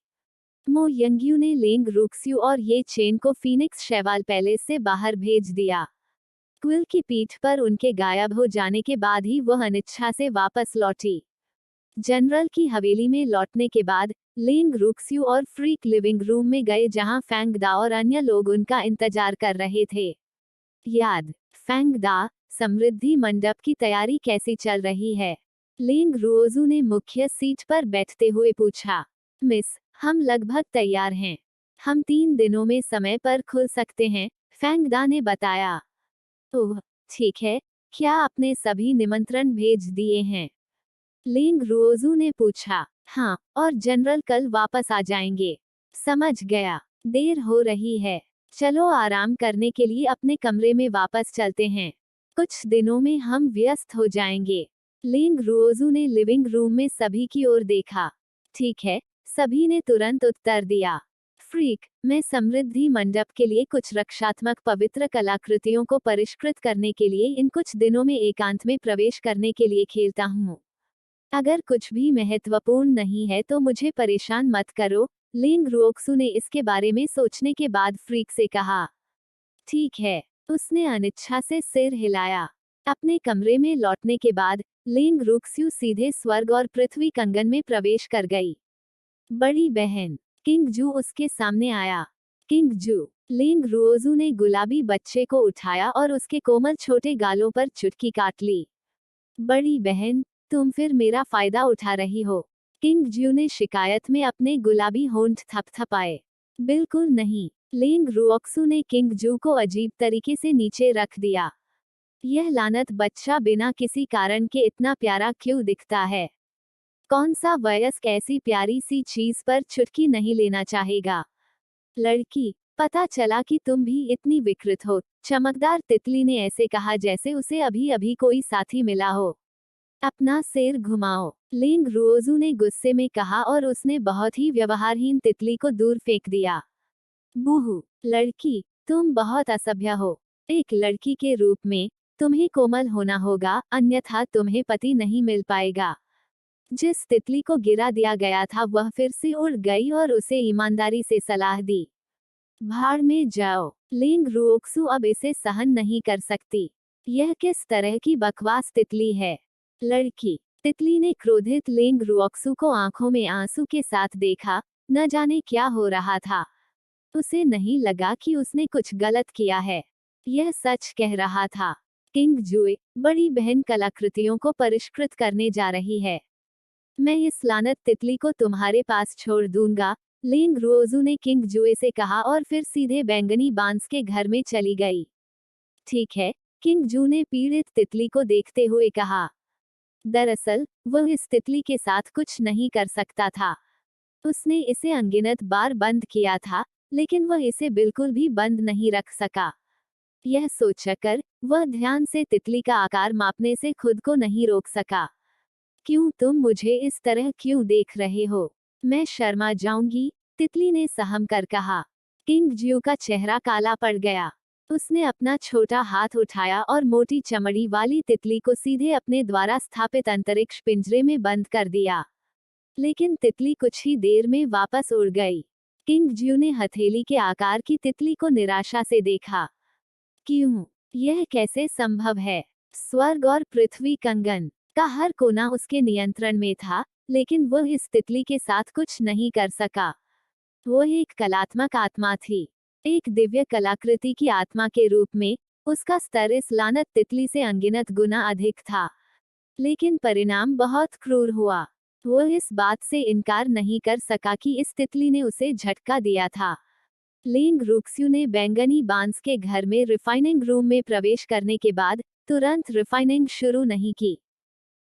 मो यंग्यू ने लिंग रुक्स्यू और ये चेन को फीनिक्स शेवाल पैलेस से बाहर भेज दिया। क्विल की पीठ पर उनके गायब हो जाने के बाद ही वह अनिच्छा से वापस लौटी। जनरल की हवेली में लौटने के बाद लिंग रुक्स्यू और फ्रीक लिविंग रूम में गए जहां फैंग दा और अन्य लोग उनका इंतजार कर रहे थे। याद, फैंग दा, समृद्धि मंडप की तैयारी कैसी चल रही है? लिंग रुओजू ने मुख्य सीट पर बैठते हुए पूछा। मिस, हम लगभग तैयार हैं। हम 3 दिनों में समय पर खुल सकते हैं, फैंग दा ने बताया। ओह, ठीक है, क्या आपने सभी निमंत्रण भेज दिए हैं? लिंग रुओजू ने पूछा। हाँ, और जनरल कल वापस आ जाएंगे। समझ गया, देर हो रही है। चलो आराम करने के लिए अपने कमरे में वापस चलते हैं। कुछ दिनों में हम व्यस्त हो जाएंगे। लिंग रुओजू ने लिविंग रूम में सभी की ओर देखा। ठीक है, सभी ने तुरंत उत्तर दिया। फ्रीक, मैं समृद्धि मंडप के लिए कुछ रक्षात्मक पवित्र कलाकृतियों को परिष्कृत करने के लिए इन कुछ दिनों में एकांत में प्रवेश करने के लिए खेलता हूँ। अगर कुछ भी महत्वपूर्ण नहीं है तो मुझे परेशान मत करो, लिंग रुओक्सू ने इसके बारे में सोचने के बाद फ्रीक से कहा। ठीक है, उसने अनिच्छा से सिर हिलाया। अपने कमरे में लौटने के बाद लिंग रुक्स्यू सीधे स्वर्ग और पृथ्वी कंगन में प्रवेश कर गई। बड़ी बहन। किंग जू उसके सामने आया। किंग जू। लिंग रुओजू ने गुलाबी बच्चे को उठाया और उसके कोमल छोटे गालों पर चुटकी काट ली। बड़ी बहन, तुम फिर मेरा फायदा उठा रही हो। किंग जू ने शिकायत में अपने गुलाबी होंठ थपथपाए। बिल्कुल नहीं। लिंग रुओक्सू ने किंग जू को अजीब तरीके से नीचे रख दिया। यह लानत बच्चा बिना किसी कारण के इतना प्यारा क्यों दिखता है? कौन सा वयस्क ऐसी प्यारी सी चीज पर चुटकी नहीं लेना चाहेगा? लड़की, पता चला कि तुम भी इतनी विकृत हो, चमकदार तितली ने ऐसे कहा जैसे उसे अभी अभी कोई साथी मिला हो। अपना सिर घुमाओ, लिंग रुओजू ने गुस्से में कहा और उसने बहुत ही व्यवहारहीन तितली को दूर फेंक दिया। बूहू, लड़की, तुम बहुत असभ्य हो। एक लड़की के रूप में तुम्हें कोमल होना होगा, अन्यथा तुम्हें पति नहीं मिल पाएगा। जिस तितली को गिरा दिया गया था वह फिर से उड़ गई और उसे ईमानदारी से सलाह दी। भाड़ में जाओ। लिंग रुओक्सू अब इसे सहन नहीं कर सकती। यह किस तरह की बकवास तितली है? लड़की। तितली ने क्रोधित लिंग रुओक्सू को आंखों में आंसू के साथ देखा, न जाने क्या हो रहा था। उसे नहीं लगा कि उसने कुछ गलत किया है। यह सच कह रहा था। किंग जुए, बड़ी बहन कलाकृतियों को परिष्कृत करने जा रही है। मैं इस लानत तितली को तुम्हारे पास छोड़ दूंगा, लिंग रुओजू ने किंग जुए से कहा और फिर सीधे बैंगनी बांस के घर में चली गई। ठीक है, किंग जू ने पीड़ित तितली को देखते हुए कहा। दरअसल, वह इस तितली के साथ कुछ नहीं कर सकता था। उसने इसे अनगिनत बार बंद किया था, लेकिन वह इसे बिल्कुल भी बंद नहीं रख सका। यह सोचकर, वह ध्यान से तितली का आकार मापने से खुद को नहीं रोक सका। क्यों तुम मुझे इस तरह क्यों देख रहे हो? मैं शर्मा जाऊंगी, तितली ने सहम कर कहा। किंग ज्यू का चेहरा काला पड़ गया। उसने अपना छोटा हाथ उठाया और मोटी चमड़ी वाली तितली को सीधे अपने द्वारा स्थापित अंतरिक्ष पिंजरे में बंद कर दिया। लेकिन तितली कुछ ही देर में वापस उड़ गई। किंग ज्यू ने हथेली के आकार की तितली को निराशा से देखा। क्यों? यह कैसे संभव है? स्वर्ग और पृथ्वी कंगन का हर कोना उसके नियंत्रण में था, लेकिन वह इस तितली के साथ कुछ नहीं कर सका। वह एक कलात्मक आत्मा थी। एक दिव्य कलाकृति की आत्मा के रूप में, उसका स्तर इस लानत तितली से अनगिनत गुना अधिक था। लेकिन परिणाम बहुत क्रूर हुआ। वह इस बात से इनकार नहीं कर सका कि इस तितली ने उसे झटका दिया था। लिंग रुक्स्यू ने बैंगनी बांस के घर में रिफाइनिंग रूम में प्रवेश करने के बाद तुरंत रिफाइनिंग शुरू नहीं की।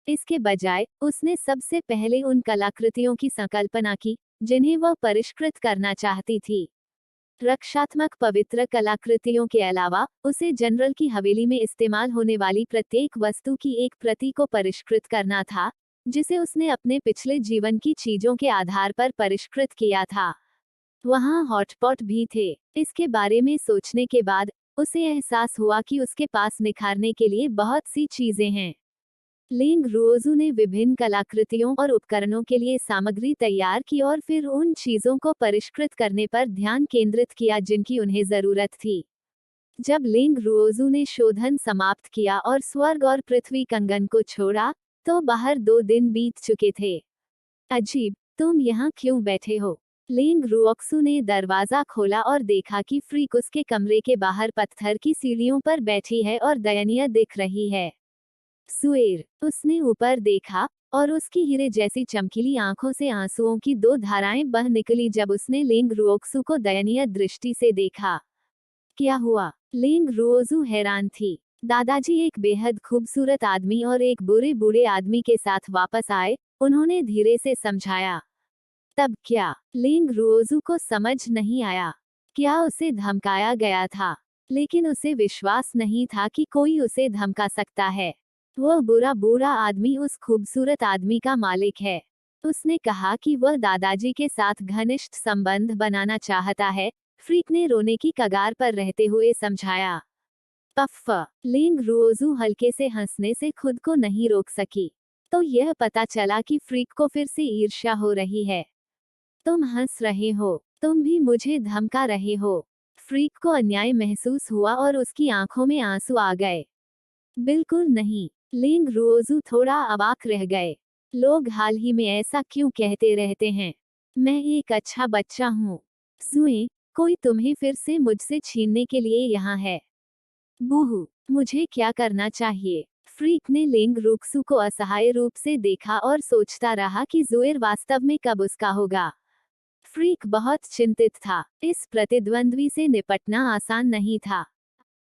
इसके बजाय उसने सबसे पहले उन कलाकृतियों की संकल्पना की जिन्हें वह परिष्कृत करना चाहती थी। रक्षात्मक पवित्र कलाकृतियों के अलावा उसे जनरल की हवेली में इस्तेमाल होने वाली प्रत्येक वस्तु की एक प्रति को परिष्कृत करना था, जिसे उसने अपने पिछले जीवन की चीजों के आधार पर परिष्कृत किया था। वहाँ हॉटपॉट भी थे। इसके बारे में सोचने के बाद उसे एहसास हुआ कि उसके पास निखारने के लिए बहुत सी चीजें हैं। लिंग रुओजू ने विभिन्न कलाकृतियों और उपकरणों के लिए सामग्री तैयार की और फिर उन चीजों को परिष्कृत करने पर ध्यान केंद्रित किया जिनकी उन्हें जरूरत थी। जब लिंग रुओजू ने शोधन समाप्त किया और स्वर्ग और पृथ्वी कंगन को छोड़ा, तो बाहर 2 दिन बीत चुके थे। अजीब, तुम यहाँ क्यों बैठे हो? लिंग रुओक्सू ने दरवाजा खोला और देखा कि फ्रीक उसके कमरे के बाहर पत्थर की सीढ़ियों पर बैठी है और दयनीय दिख रही है। सुएर, उसने ऊपर देखा और उसकी हीरे जैसी चमकीली आंखों से आंसुओं की 2 धाराएं बह निकली जब उसने लिंग रुओक्सू को दयनीय दृष्टि से देखा। क्या हुआ? लिंग रुओजू हैरान थी। दादाजी एक बेहद खूबसूरत आदमी और एक बुरे बूढ़े आदमी के साथ वापस आए, उन्होंने धीरे से समझाया। तब क्या? लिंग रुओजू को समझ नहीं आया। क्या उसे धमकाया गया था? लेकिन उसे विश्वास नहीं था कि कोई उसे धमका सकता है। वह बुरा बूढ़ा आदमी उस खूबसूरत आदमी का मालिक है। उसने कहा कि वह दादाजी के साथ घनिष्ठ संबंध बनाना चाहता है, फ्रीक ने रोने की कगार पर रहते हुए समझाया। पफ्फ, लिंग रुओजू हल्के से हंसने से खुद को नहीं रोक सकी। तो यह पता चला कि फ्रीक को फिर से ईर्ष्या हो रही है। तुम हंस रहे हो, तुम भी मुझे धमका रहे हो। फ्रीक को अन्याय महसूस हुआ और उसकी आंखों में आंसू आ गए। बिल्कुल नहीं। लिंग रुओजू थोड़ा अवाक रह गए। लोग हाल ही में ऐसा क्यों कहते रहते हैं? मैं एक अच्छा बच्चा हूँ। सुए, कोई तुम्हें फिर से मुझसे छीनने के लिए यहाँ है। बूहू, मुझे क्या करना चाहिए? फ्रीक ने लेंग रुक्सू को असहाय रूप से देखा और सोचता रहा कि ज़ुएर वास्तव में कब उसका होगा। फ्रीक बहुत चिंतित था। इस प्रतिद्वंद्वी से निपटना आसान नहीं था।